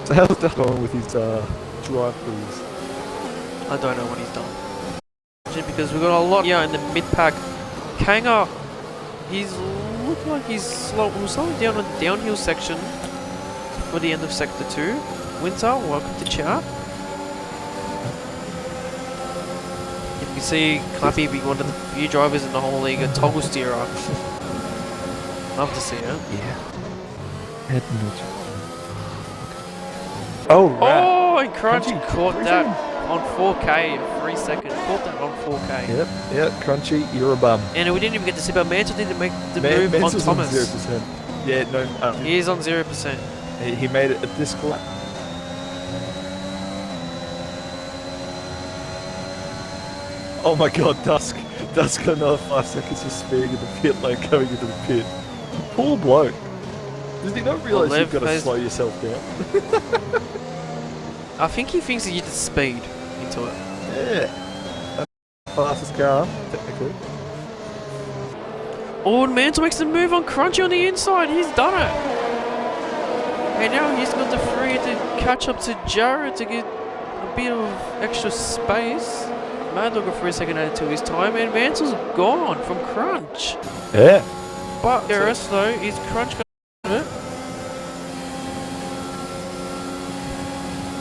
So how's that going with his drive-throughs? I don't know what he's done. Because we've got a lot here in the mid-pack. Kanga, he's looking like he's slowing down on the downhill section for the end of Sector 2. Winter, welcome to chat. You can see Clappy being one of the few drivers in the whole league, a toggle steerer. Love to see it. Yeah. Head nudge. Oh, right. Oh, and Crunchy caught that on 4K, 3 seconds. Caught that on 4K. Yep, Crunchy, you're a bum. And we didn't even get to see about Mansell didn't make the move on Thomas. On 0%. Yeah, no. He is on 0%. He made it at this lap. Oh my god, Dusk got another 5 seconds of speed in the pit lane coming into the pit. Poor bloke. Does he not realise you've got to slow yourself down? I think he thinks he gets speed into it. Yeah. Fastest car, technically. Oh, and Mansell makes the move on Crunchy on the inside. He's done it. And now he's got the free to catch up to Jared to get a bit of extra space. Mad Dog for a second added to his time, and Mansell's gone from Crunch. Yeah. But the rest though is Crunch going to do it.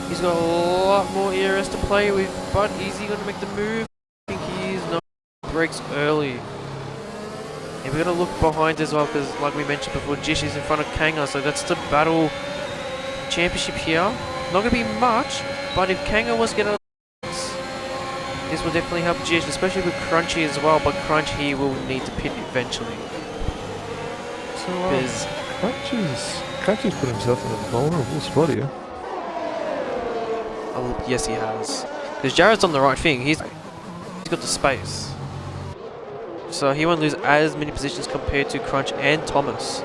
He's got a lot more ERS to play with, but is he going to make the move? I think he is. No, brakes early. And we're going to look behind as well, because like we mentioned before, Jish is in front of Kanga, so that's the battle championship here. Not going to be much, but if Kanga was going to, this will definitely help Jish, especially with Crunchy as well, but Crunchy will need to pit eventually. So, Crunchy's put himself in a vulnerable spot here. Oh, yes, he has. Because Jared's on the right thing. He's got the space. So he won't lose as many positions compared to Crunch and Thomas.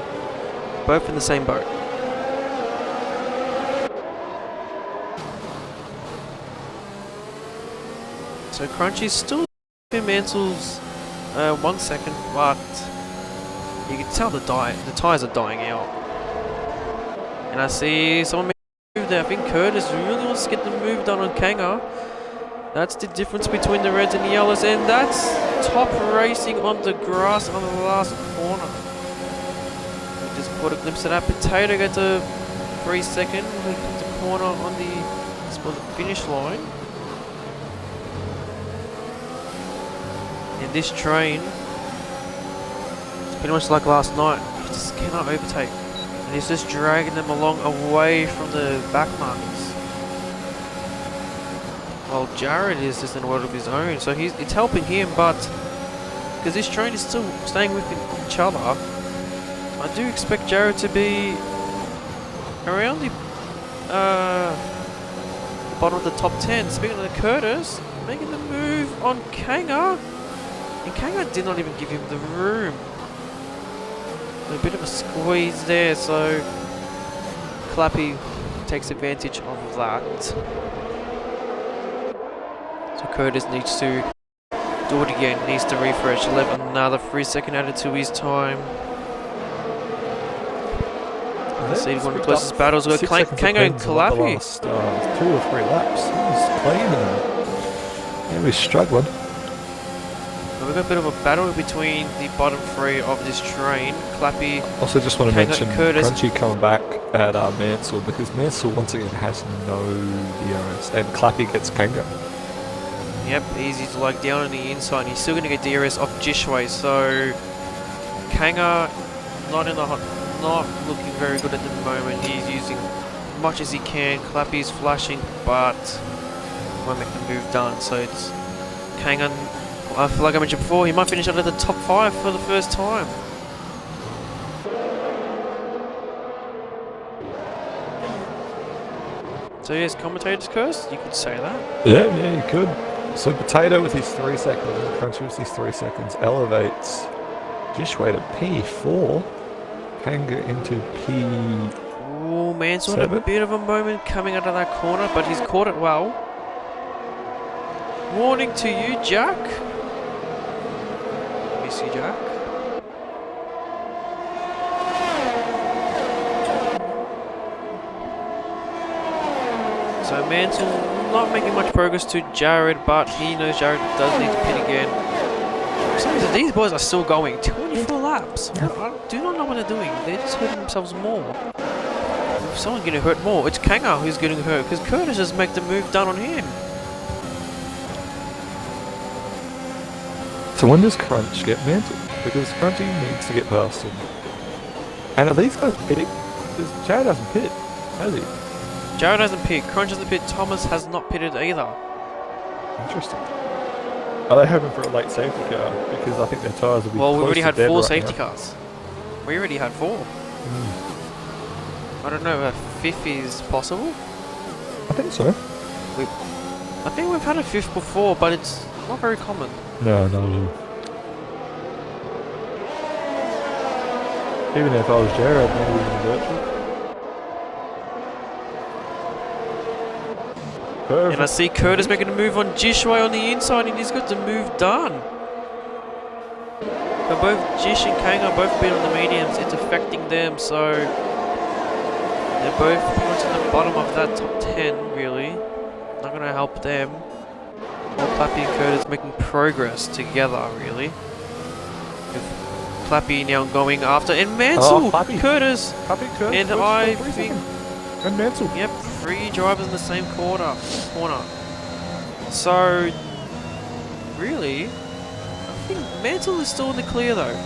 Both in the same boat. So Crunchy's still in Mansell's 1 second, but you can tell the tyres are dying out. And I see someone move there. I think Curtis really wants to get the move done on Kanga. That's the difference between the reds and the yellows, and that's Top Racing on the grass on the last corner. We just caught a glimpse of that. Potato gets a 3 second. We put the corner on the explore the finish line. And this train, it's pretty much like last night. He just cannot overtake. And he's just dragging them along away from the back markers. While Jared is just in a world of his own. So it's helping him, but because this train is still staying with each other, I do expect Jared to be around the bottom of the top 10. Speaking of the Curtis, making the move on Kanga. And Kanga did not even give him the room. A bit of a squeeze there, so Clappy takes advantage of that. So Curtis needs to do it again, needs to refresh, another 3 second added to his time. See one of the closest battles with Kanga and Clappy. Last 2 or 3 laps. He's clean and he was struggling. We've got a bit of a battle between the bottom 3 of this train. Clappy. Also, just want to Kanga mention and Curtis. Crunchy coming back at Mansell because Mansell once again has no DRS and Clappy gets Kanga. Yep, easy to like down on the inside. He's still going to get DRS off Jishway, so Kanga not looking very good at the moment. He's using as much as he can. Clappy's flashing, but won't make the move done. So it's Kanga. Like I mentioned before, he might finish out of the top 5 for the first time. So yes, commentator's curse, you could say that. Yeah, you could. So Potato with his 3 seconds and Crunchy with his 3 seconds elevates Jishway to P4. Kanga into P. Oh, Mansell had a bit of a moment coming out of that corner, but he's caught it well. Warning to you, Jack. Miss you, Jack. So Mansell not making much progress to Jared, but he knows Jared does need to pit again. For some reason, these boys are still going 24 laps. I do not know what they're doing. They're just hurting themselves more. If someone's getting hurt more, it's Kanga who's getting hurt because Curtis just make the move done on him. So when does Crunch get Mansell? Because Crunchy needs to get past him. And are these guys pitting? Because Jared hasn't pitted, has he? Jared hasn't pitted, Crunch hasn't pitted, Thomas has not pitted either. Interesting. Are they hoping for a late safety car? Because I think their tyres will be Well, we close already to had dead 4 right safety now. cars. We already had 4. I don't know if a 5th is possible. I think so. I think we've had a 5th before, but it's not very common. No, not at all. Even if I was Jared, maybe even virtual. Perfect. And I see Curtis making a move on Jishway on the inside, and he's got the move done. But both Jish and Kanga both been on the mediums, it's affecting them, so they're both pretty much at the bottom of that top 10, really. Not going to help them. While Clappy and Curtis making progress together, really. With Clappy now going after, and Mansell, Curtis, and I think, and Mansell. Yep, 3 drivers in the same corner. So, really, I think Mansell is still in the clear though.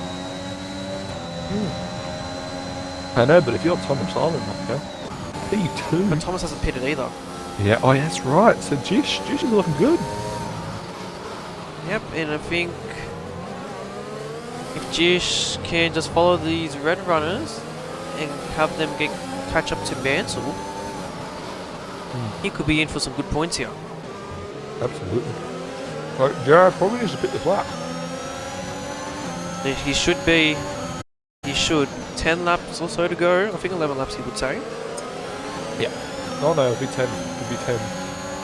I know, but if you're Thomas Island, okay, P2. But Thomas hasn't pitted either. Yeah, oh, yeah, that's right. So Jish is looking good. Yep, and I think if Jish can just follow these red runners and have them catch up to Mansell, he could be in for some good points here. Absolutely. Right, Jared probably needs to pick this lap. He should be. He should. 10 laps or so to go. I think 11 laps he would say. Yeah. Oh no, it'll be 10. It'll be 10.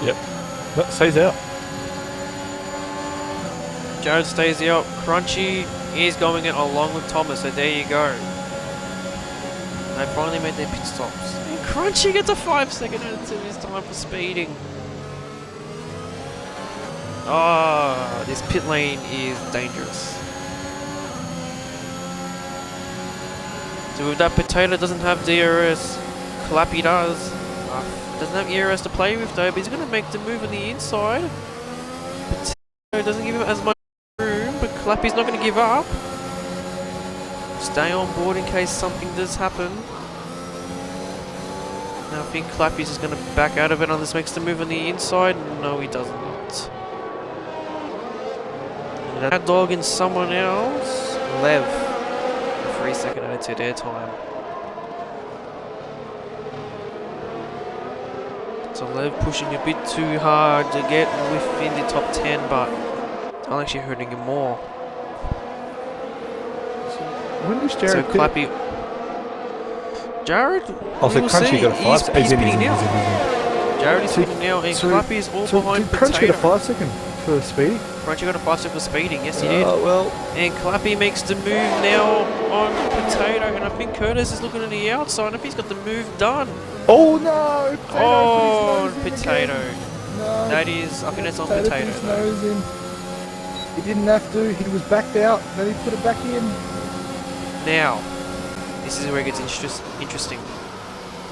Yep. No, stays out. Jared stays out. Crunchy is going it along with Thomas, so there you go. They finally made their pit stops. And Crunchy gets a 5 second added to his time for speeding. Ah, this pit lane is dangerous. So with that, Potato doesn't have DRS. Clappy does. Doesn't have areas to play with though, but he's going to make the move on the inside. Potato doesn't give him as much room, but Clappy's not going to give up. Stay on board in case something does happen. Now I think Clappy's just going to back out of it unless makes the move on the inside. No, he doesn't. And that dog in someone else. Lev. 3-second attitude airtime. So Lev pushing a bit too hard to get within the top 10, but it's actually hurting him more. When does So Jared Clappy. Jared, Also, we will Crunchy see. got a 5 second. He's speeding now. Jared is speeding now, and Clappy is all behind Crunchy got a Potato. 5 second for speeding. Crunchy got a 5 second for speeding, yes he did. Oh, well. And Clappy makes the move now on Potato, and I think Curtis is looking on the outside. I think he's got the move done. Oh, no. Oh, put his nose in Potato. again. No. That is, I think that's on Put Potato. his nose in. He didn't have to. He was backed out. Then he put it back in. Now, this is where it gets interesting.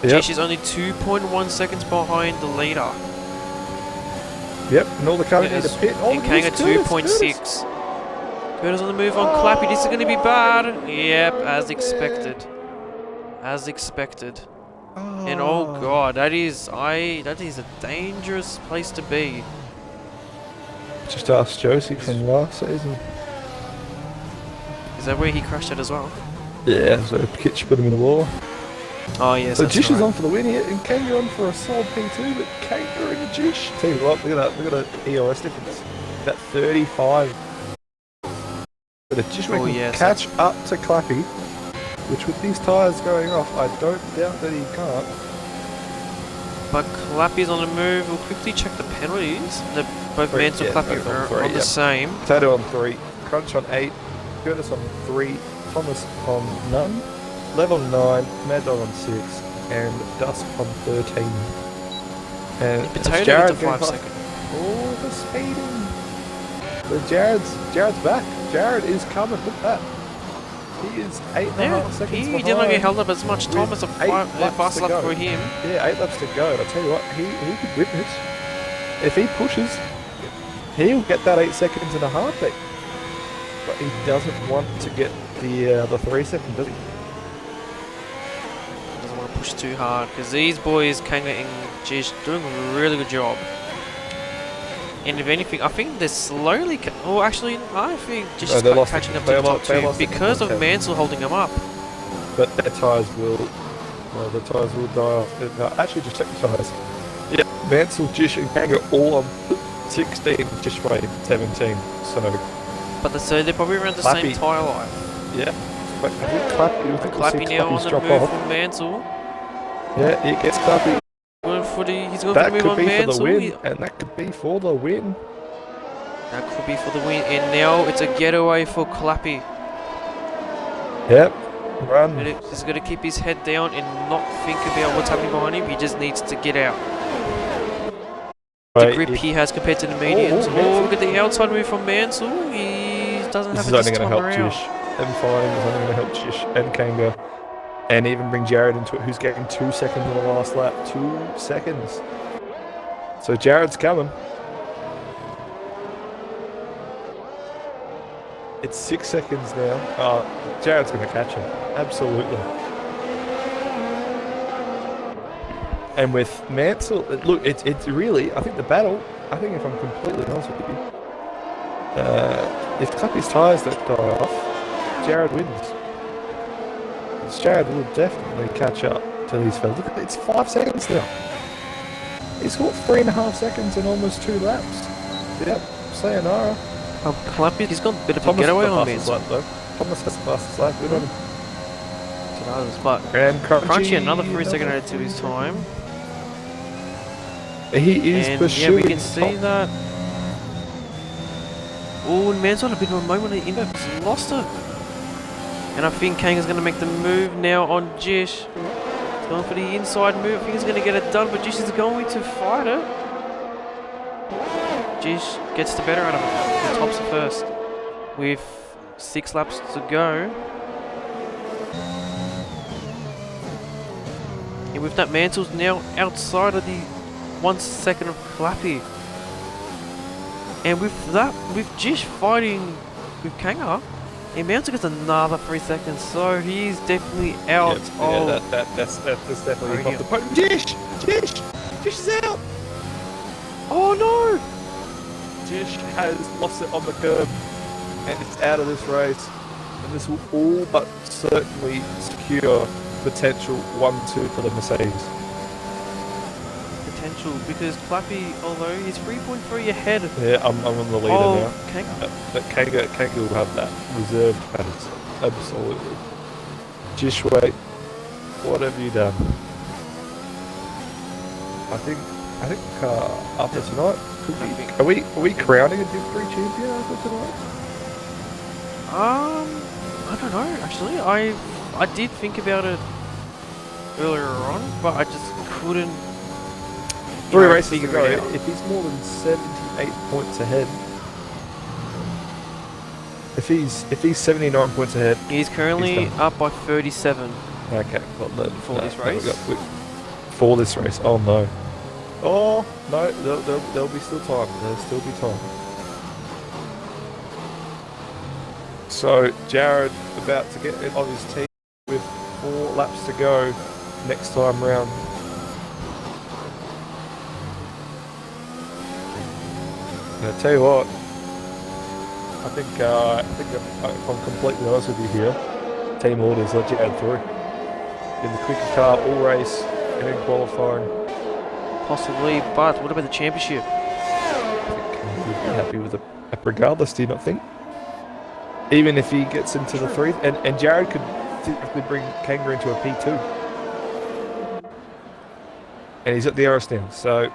Yep. Jish is only 2.1 seconds behind the leader. Yep. And all the cars need Yes. to pit. Oh, And Kanga 2.6. Curtis on the move on Clappy. This is going to be bad. Yep, as expected. As expected. And oh god, that is a dangerous place to be. Just ask Josie from last season. Is that where he crashed at as well? Yeah, so Kitch put him in the wall. Oh yes, So that's Jish is right. on for the win here, and Kanga on for a solid P2, but Kanga and Jish. Tell you what, look at that EOS difference. That 35. But if Jish can yes, catch up to Clappy, which with these tyres going off, I don't doubt that he can't. But Clappy's on the move. We'll quickly check the penalties. Both Three, Mansell yeah, Clappy both on are three, on the yep. same. Potato on 3, Crunch on 8, Curtis on 3, Thomas on none, Lev on 9, Mad Dog on 6, and Dusk on 13. And Potato it's Jared with the going 5 past- second. Oh, the speeding. But Jared's back. Jared is coming. Look at that. He is 8.5 Yeah, seconds he behind. did not get held up as much time as a Eight fast laps to lap go. for him. Yeah, 8 laps to go. And I tell you what, he could win this. If he pushes, he'll get that 8 seconds in a heartbeat. But he doesn't want to get the 3 seconds, does he? Doesn't want to push too hard because these boys, Kanga and Jish, doing a really good job. And if anything, I think they're slowly. Actually, I think just No, they lost catching it. up They to the top lost- they two lost it because of in Mansell holding them up. But their tyres will. Well, the tyres will die off. Actually, just check the tyres. Yeah, Mansell, Jish, and Kanga all on 16, Jish way 17. So, So they're probably around the Clappy. same tyre life. yeah. But I think Clappy, Clappy now on the drop move off. from Mansell. Yeah, it gets Clappy. He's going for That the move could on be for the Mansell. win, and that could be for the win. That could be for the win. And now it's a getaway for Clappy. Yep, run. He's got to keep his head down and not think about what's happening behind him. He just needs to get out. The Right, grip if- he has compared to the medians. oh, Oh, Mansell. look at the outside move from Mansell. He doesn't This have is it only this going to time help around. Jish. Them fighting is only going to help Jish and Kanga. And even bring Jared into it, who's getting 2 seconds on the last lap. 2 seconds. So Jared's coming. It's 6 seconds now. Jared's going to catch him. Absolutely. And with Mansell, look, it's really, I think the battle, I think if I'm completely honest with you, if Clappy's tyres don't die off, Jared wins. Jared will definitely catch up to these fellas. Look at it, it's 5 seconds now. He's got 3.5 seconds in almost 2 laps. Yep, sayonara. Clappy, he's got a bit of a Thomas getaway has the on fastest Mansell. lap though. Thomas has the fastest lap. Good on him. But And Crunchy another 3 second added to his time. He is And pursuing. yeah, we can see that. Oh, and Mansell had a bit of a moment in the He's lost it. And I think Kanga's going to make the move now on Jish. He's going for the inside move. I think he's going to get it done, but Jish is going to fight it. Jish gets the better out of it. He tops it first with 6 laps to go. And with that, Mansell's now outside of the 1 second of Clappy. And with that, with Jish fighting with Kanga, and Mansell gets another 3 seconds, so he's definitely out that's definitely off the point. Jish is out. Oh no! Jish has lost it on the curb, and it's out of this race. And this will all but certainly secure potential 1-2 for the Mercedes. Potential, because Clappy, although he's 3.3 ahead. Yeah, I'm on the leader now. Kanga. But Kanga will have that reserved pattern. Absolutely. Jish, wait. What have you done? I think after tonight, are we crowning a Div 3 champion after tonight? I don't know. Actually, I did think about it earlier on, but I just couldn't. 3 races to figure go. it out. If he's more than 78 points ahead, if he's 79 points ahead, He's currently He's done. up by 37. okay, well then For this race? For this race, oh no. Oh no, there'll be still time. There'll still be time. So Jared about to get it on his team with 4 laps to go next time round. And I tell you what, I think if I'm completely honest with you here, team orders let Jared through. In the quicker car all race and in qualifying. Possibly, but what about the championship? I think he'd be happy with it regardless, do you not think? Even if he gets into the 3, and Jared could theoretically bring Kanga into a P2. And he's at the Aero stand, so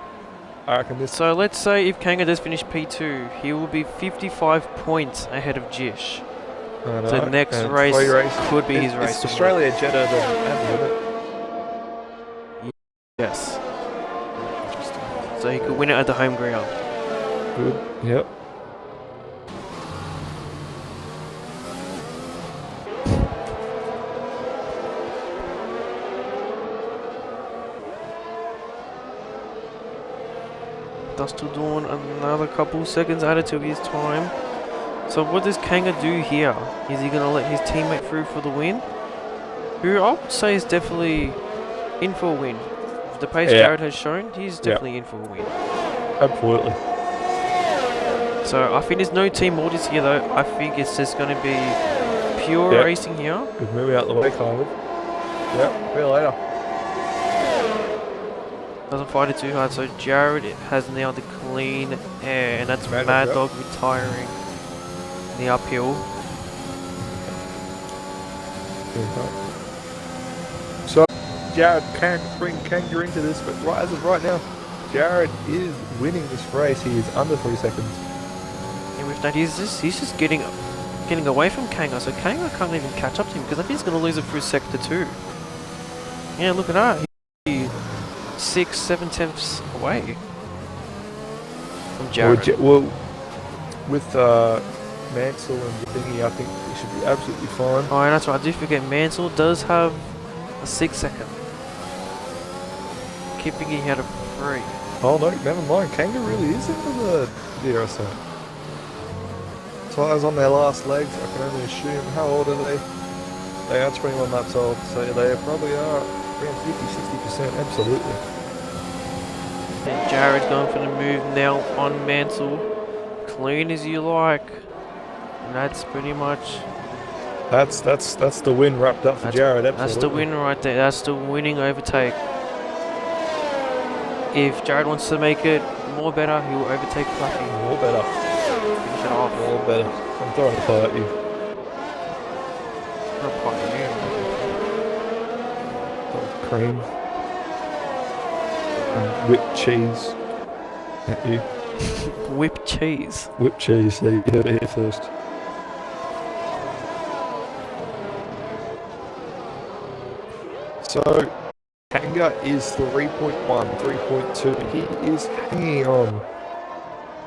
I reckon this. So let's say if Kanga does finish P2, he will be 55 points ahead of Jish. I know, So the next and race 3 races. could be his It's race. Australia, Jeddah, then Abu, isn't it? Yes. So he could win it at the home ground. Good, yep. Dust till Dawn, another couple seconds added to his time. So what does Kanga do here? Is he going to let his teammate through for the win? Who I would say is definitely in for a win. With the pace Jared has shown, he's definitely in for a win. Absolutely. So I think there's no team orders here though. I think it's just going to be pure racing here. Good move out the way, kind of. Yep, see you later. Doesn't fight it too hard, so Jared has now the clean air, and that's Mad Dog retiring in the uphill. So Jared can bring Kanga into this, but as of right now, Jared is winning this race. He is under 3 seconds. And with that, he's just getting away from Kanga, so Kanga can't even catch up to him because I think he's going to lose it through sector 2. Yeah, look at that. 6-7 tenths away from Jared. Well, with Mansell and thingy, I think he should be absolutely fine. Oh, and that's right. I do forget Mansell does have a 6 second. Keep thinking he had a 3. Oh no, never mind. Kanga really is into the DRSO. Tyres on their last legs, I can only assume. How old are they? They are 21 laps old, so they probably are around 50-60%, absolutely. And Jared's going for the move now on Mansell. Clean as you like. And that's pretty much... That's the win wrapped up for Jared, absolutely. That's the win right there. That's the winning overtake. If Jared wants to make it more better, he will overtake Clappy. More better. Finish it off. More better. I'm throwing a pie at you. Not quite Cream. And whipped cheese at you. Whipped cheese. Whipped cheese, so you heard it here first. So, Kanga is 3.1, 3.2. He is hanging on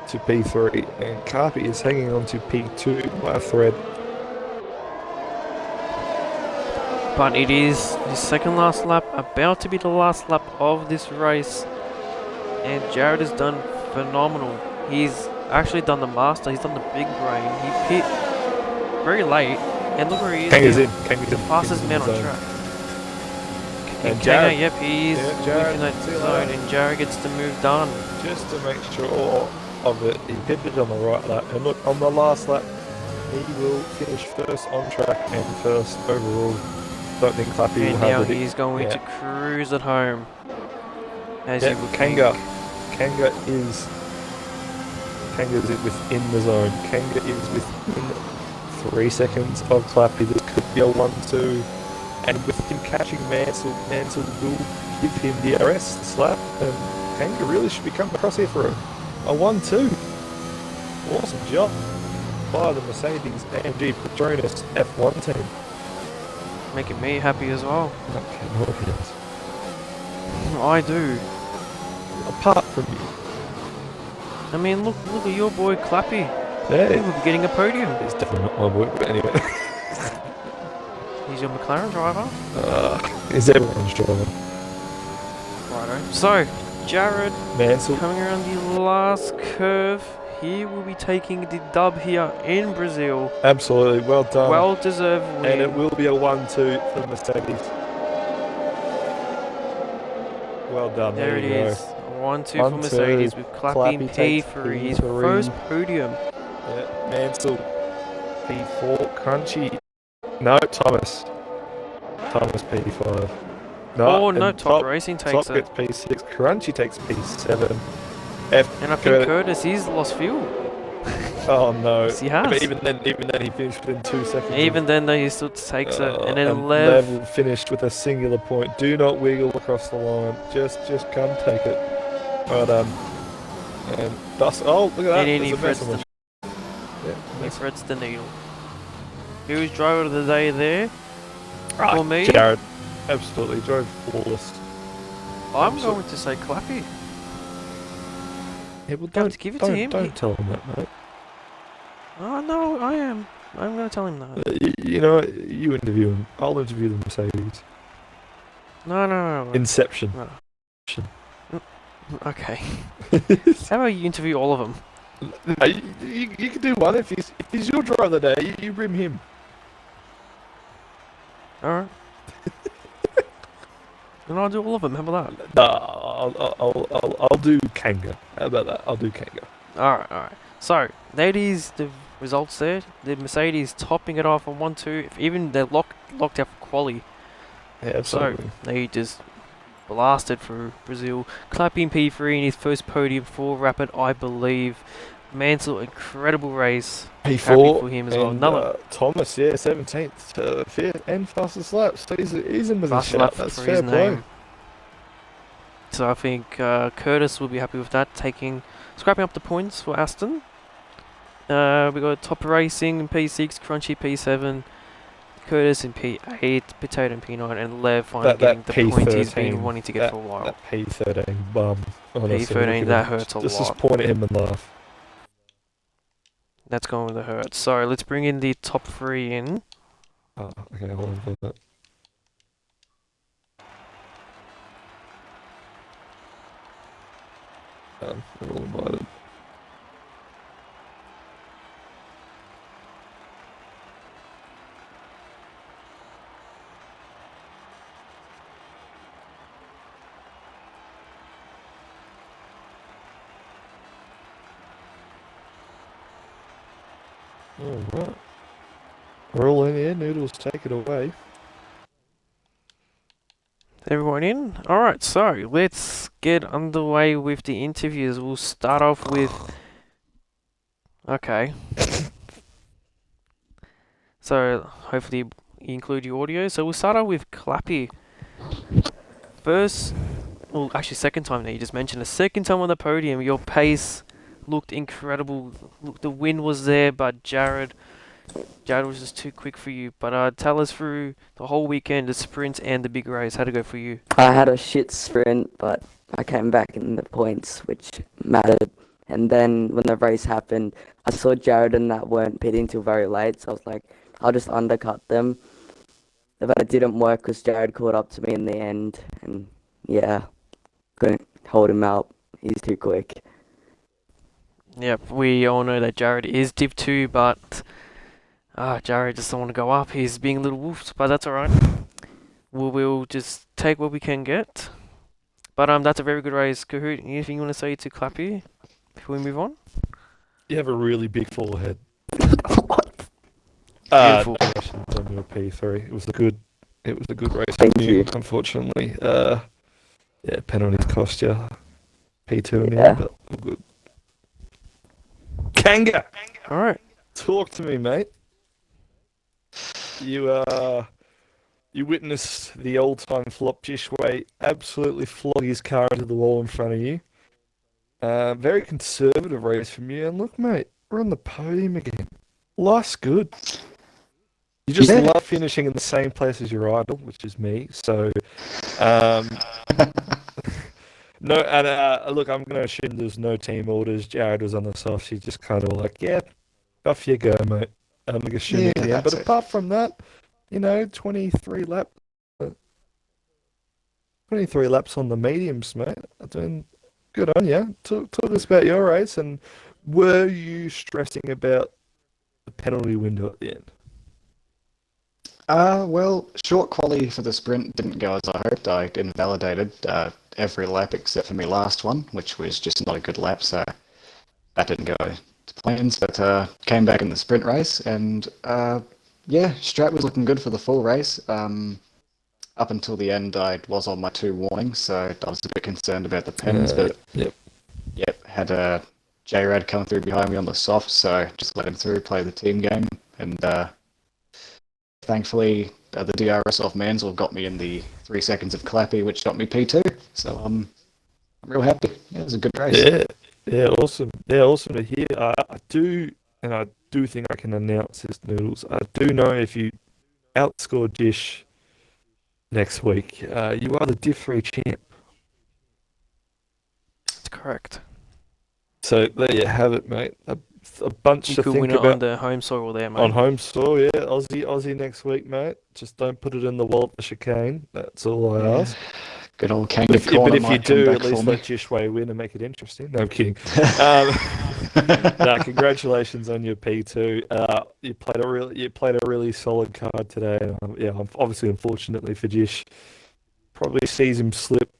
to P3, and Carpi is hanging on to P2 by a thread. But it is his second last lap, about to be the last lap of this race. And Jared has done phenomenal. He's actually done the master, he's done the big brain. He pit very late, and look where he is Kanga's now. in. Kanga's The in. fastest Kanga's man in on the track. zone. And And Kanga, Jared- yep, he's yeah, Jared, within that see you zone, later. and Jared gets the move done. Just to make sure of it, he pitted on the right lap. And look, on the last lap, he will finish first on track and first overall. Don't think Clappy will And now have it. he's going yeah. to cruise at home. As Yeah, you would Kanga. think. Kanga's within the zone. Kanga is within 3 seconds of Clappy. This could be a 1-2. And with him catching Mansell will give him DRS this lap. And Kanga really should be coming across here for a 1-2. Awesome job by the Mercedes AMG Petronas F1 team. Making me happy as well. Okay, no offense. I do. Apart from you. I mean, look at your boy Clappy. He Yeah, will be getting a podium. it's definitely not my boy, but anyway. He's your McLaren driver. Is everyone's driver. Righto. So, Jared Mansell. coming around the last curve. He will be taking the dub here in Brazil. Absolutely, well done. Well deserved win. and it will be a 1-2 for the Mercedes. Well done, There it you go. is. 1-2 for 1-2. Mercedes with Clappy Clappy takes P3. His P3. first podium. Yeah, Mansell, P4, Crunchy. No, Thomas P5. Oh no, and Top Racing takes Top it. gets P6, Crunchy takes P7. F. And I think Curtis, he's lost fuel. Oh no. Yes, he has. But even then he finished within 2 seconds. Even then, though, he still takes it. And then Lev Lev. finished with a singular point. Do not wiggle across the line. Just come take it. Well done. And thus, oh look at that. And then he There's a threads mess on the, yeah, he mess. threads the needle. Who's driver of the day there? Ah, For me, Jared, absolutely drove flawless. I'm going to say Clappy. Yeah, well, Have to give it to him. Don't tell him that, mate. Oh no, I am. I'm going to tell him that. You know, you interview him. I'll interview the Mercedes. No. Inception. No. Okay. How about you interview all of them? No, you can do one if he's your driver of the day. You rim him. Alright. And I'll do all of them. How about that? No, I'll do Kanga. How about that? I'll do Kanga. Alright. So, that is the results there. The Mercedes topping it off on 1-2. Even they're locked out for quali. Yeah, absolutely. So, they just blasted through Brazil. Clapping P3 in his first podium for Rapid, I believe. Mansell, incredible race. P4 Happy for him as well. and Another Thomas, yeah, 17th, 5th, and fastest lap. So he's in with a fast shout. lap That's for fair his play. name. So I think Curtis will be happy with that, scrapping up the points for Aston. We got Top Racing in P6, Crunchy P7, Curtis in P8, Potato in P9, and Lev finally getting the point he's been P13, wanting to get for a while. That P13 bum. Honestly, look P13, at that him. hurts a Just lot. Just point at him and laugh. That's going to hurt. So let's bring in the top 3 in. Oh, okay, hold on for that. They're all invited. Alright. We're all in here. Noodles, take it away. Everyone in? Alright, so let's get underway with the interviews. We'll start off with... Okay. So, hopefully you include your audio. So we'll start off with Clappy. First... Well, actually second time now, you just mentioned. The second time on the podium, your pace looked incredible. Look, the win was there, but Jared was just too quick for you. But tell us through the whole weekend, the sprint and the big race. How'd it go for you? I had a shit sprint, but I came back in the points, which mattered. And then when the race happened, I saw Jared and that weren't pitting till very late, so I was like, I'll just undercut them. but it didn't work because Jared caught up to me in the end, and yeah, couldn't hold him out. He's too quick. Yep, we all know that Jared is Div 2, but Jared just don't want to go up. He's being a little wolf, but that's alright. We'll just take what we can get. But that's a very good race. Kahoot, anything you want to say to Clappy before we move on? You have a really big forehead. Beautiful. No questions on your P3. It was a good race. Thank you. Unfortunately, yeah, penalties cost you P2 in the Yeah. end, but all good. Kanga, Alright. talk to me, mate. You witnessed the old-time flop Jishway absolutely flog his car into the wall in front of you. Very conservative race from you, and look, mate, we're on the podium again. Life's good. You just Yeah. love finishing in the same place as your idol, which is me. So, no, and look, I'm going to assume there's no team orders. Jared was on the soft. She just kind of like, yeah, off you go, mate. I'm going to assume Yeah, at the end. that's But it. apart from that, 23 laps on the mediums, mate. Doing good on you. Talk us about your race, and were you stressing about the penalty window at the end? Well, short quality for the sprint didn't go as I hoped. I invalidated every lap except for my last one, which was just not a good lap, so that didn't go to plans. But came back in the sprint race, and yeah, Strat was looking good for the full race. Up until the end, I was on my 2 warnings, so I was a bit concerned about the pens, but Yep. yep, had J-Rad come through behind me on the soft, so just let him through, play the team game, and thankfully the DRS off Mansell got me in the 3 seconds of Clappy, which got me P2, so I'm real happy. Yeah, it was a good race. Yeah, awesome. Yeah, awesome to hear. I do think I can announce this, Noodles. I do know if you outscore Dish next week, you are the Div 3 champ. That's correct. So there you have it, mate. A bunch You to could think win it on about the home soil there, mate. on home soil. Yeah, Aussie next week, mate. Just don't put it in the wallet for chicane. That's all I Yeah. ask. Good old But Kanga if corner you might come do, back at least for me. let Jishway win and make it interesting. No, I'm kidding. Congratulations on your P2. You played a really solid card today. Yeah, obviously, unfortunately for Jish, probably sees him slip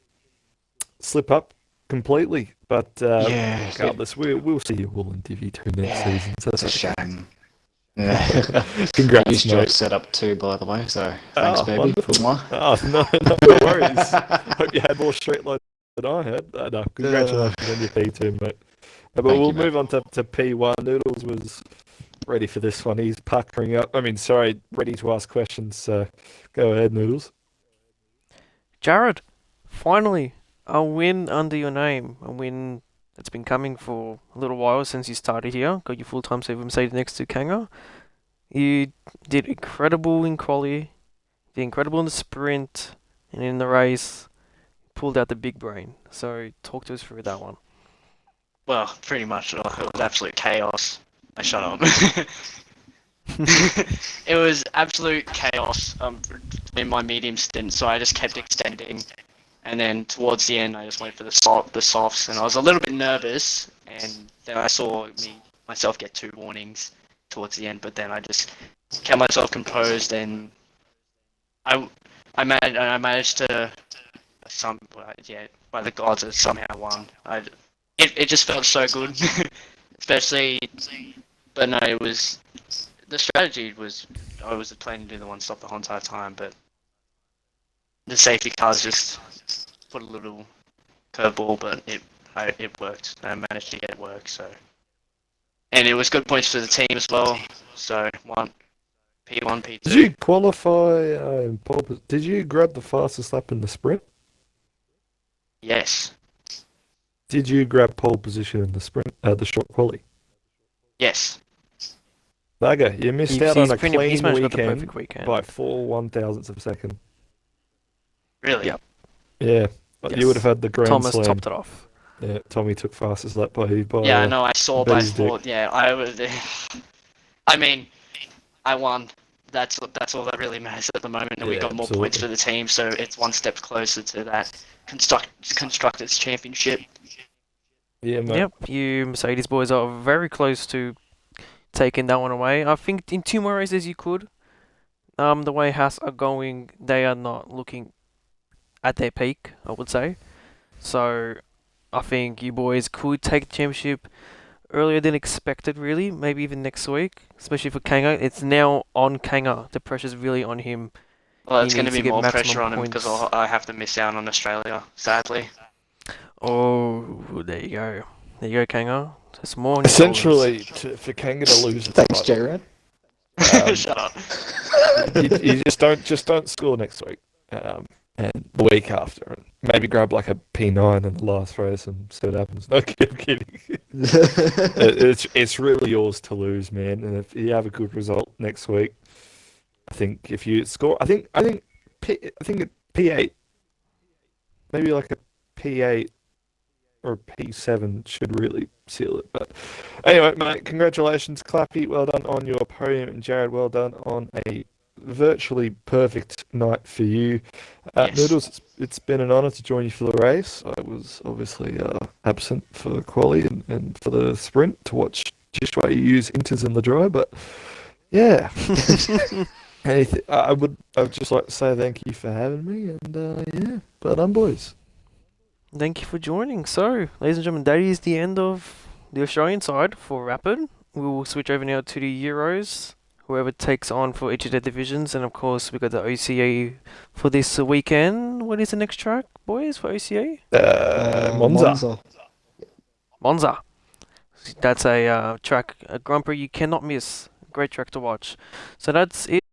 up completely. But Yeah, regardless, we'll see you all in Div 2 next season. So it's a that's shame. Yeah. Congrats, Used mate. Joe's setup too, by the way, so thanks, Oh, baby. wonderful. Pour moi. Oh, no worries. Hope you had more straight lines than I had. No, congratulations on your P2, mate. But Thank we'll you, mate. move on to P1. Noodles was ready for this one. He's puckering up. Ready to ask questions. So go ahead, Noodles. Jared, finally, a win under your name. A win that's been coming for a little while since you started here. Got your full-time Super Mercedes next to Kanga. You did incredible in quali, did incredible in the sprint, and in the race, pulled out the big brain. So talk to us through that one. Well, pretty much. It was absolute chaos. I shut up. It was absolute chaos in my medium stint, so I just kept extending. And then towards the end, I just went for the softs, and I was a little bit nervous. And then I saw myself get 2 warnings towards the end, but then I just kept myself composed, and I managed to by the gods, I somehow won. It just felt so good, especially. But no, the strategy was I was planning to do the one stop the whole entire time, but the safety cars just put a little curveball, but it worked. I managed to get it work, so. And it was good points for the team as well. So P1, P2. Did you qualify? Did you grab the fastest lap in the sprint? Yes. Did you grab pole position in the sprint? The short quali. Yes. Bugger, you missed out He's on a pretty- he's clean managed to get the weekend perfect weekend. by 4/1000ths of a second. Really? Yep. Yeah, but Yes. you would have had the grand Thomas slam. topped it off. Yeah, Tommy took fastest lap by Yeah, I know. I saw by Betty's 4. Yeah, I was. I mean, I won. that's all that really matters at the moment, and we Yeah, got more points absolutely. for the team, so it's one step closer to that constructors championship. Yeah, mate. Yep, you Mercedes boys are very close to taking that one away. I think in 2 more races you could. The way Haas are going, they are not looking at their peak, I would say. So I think you boys could take the championship earlier than expected, really. Maybe even next week, especially for Kanga. It's now on Kanga. The pressure's really on him. Well, He it's going to needs be to get more maximum pressure on him because points. I have to miss out on Australia, sadly. Oh, there you go. There you go, Kanga. There's more on your shoulders. Essentially, for Kanga to lose the Thanks, title, Jared. Shut up. you just don't score next week, and the week after, and maybe grab like a P9 in the last race and see what happens. No, I'm kidding. It's really yours to lose, man. And if you have a good result next week, I think if you score, I think a P8, maybe like a P8 or a P7 should really seal it. But anyway, mate, congratulations, Clappy. Well done on your podium, and Jared, well done on a virtually perfect night for you. Yes. Noodles, it's been an honour to join you for the race. I was obviously absent for the quali and for the sprint to watch just why you use Inters in the dry, but yeah. I'd just like to say thank you for having me, and yeah, well done, boys. Thank you for joining. So, ladies and gentlemen, that is the end of the Australian side for Rapid. We will switch over now to the Euros, whoever takes on for each of their divisions, and of course we got the OCA for this weekend. What is the next track, boys, for OCA? Monza. Monza. That's a track, a Grand Prix you cannot miss. Great track to watch. So that's it.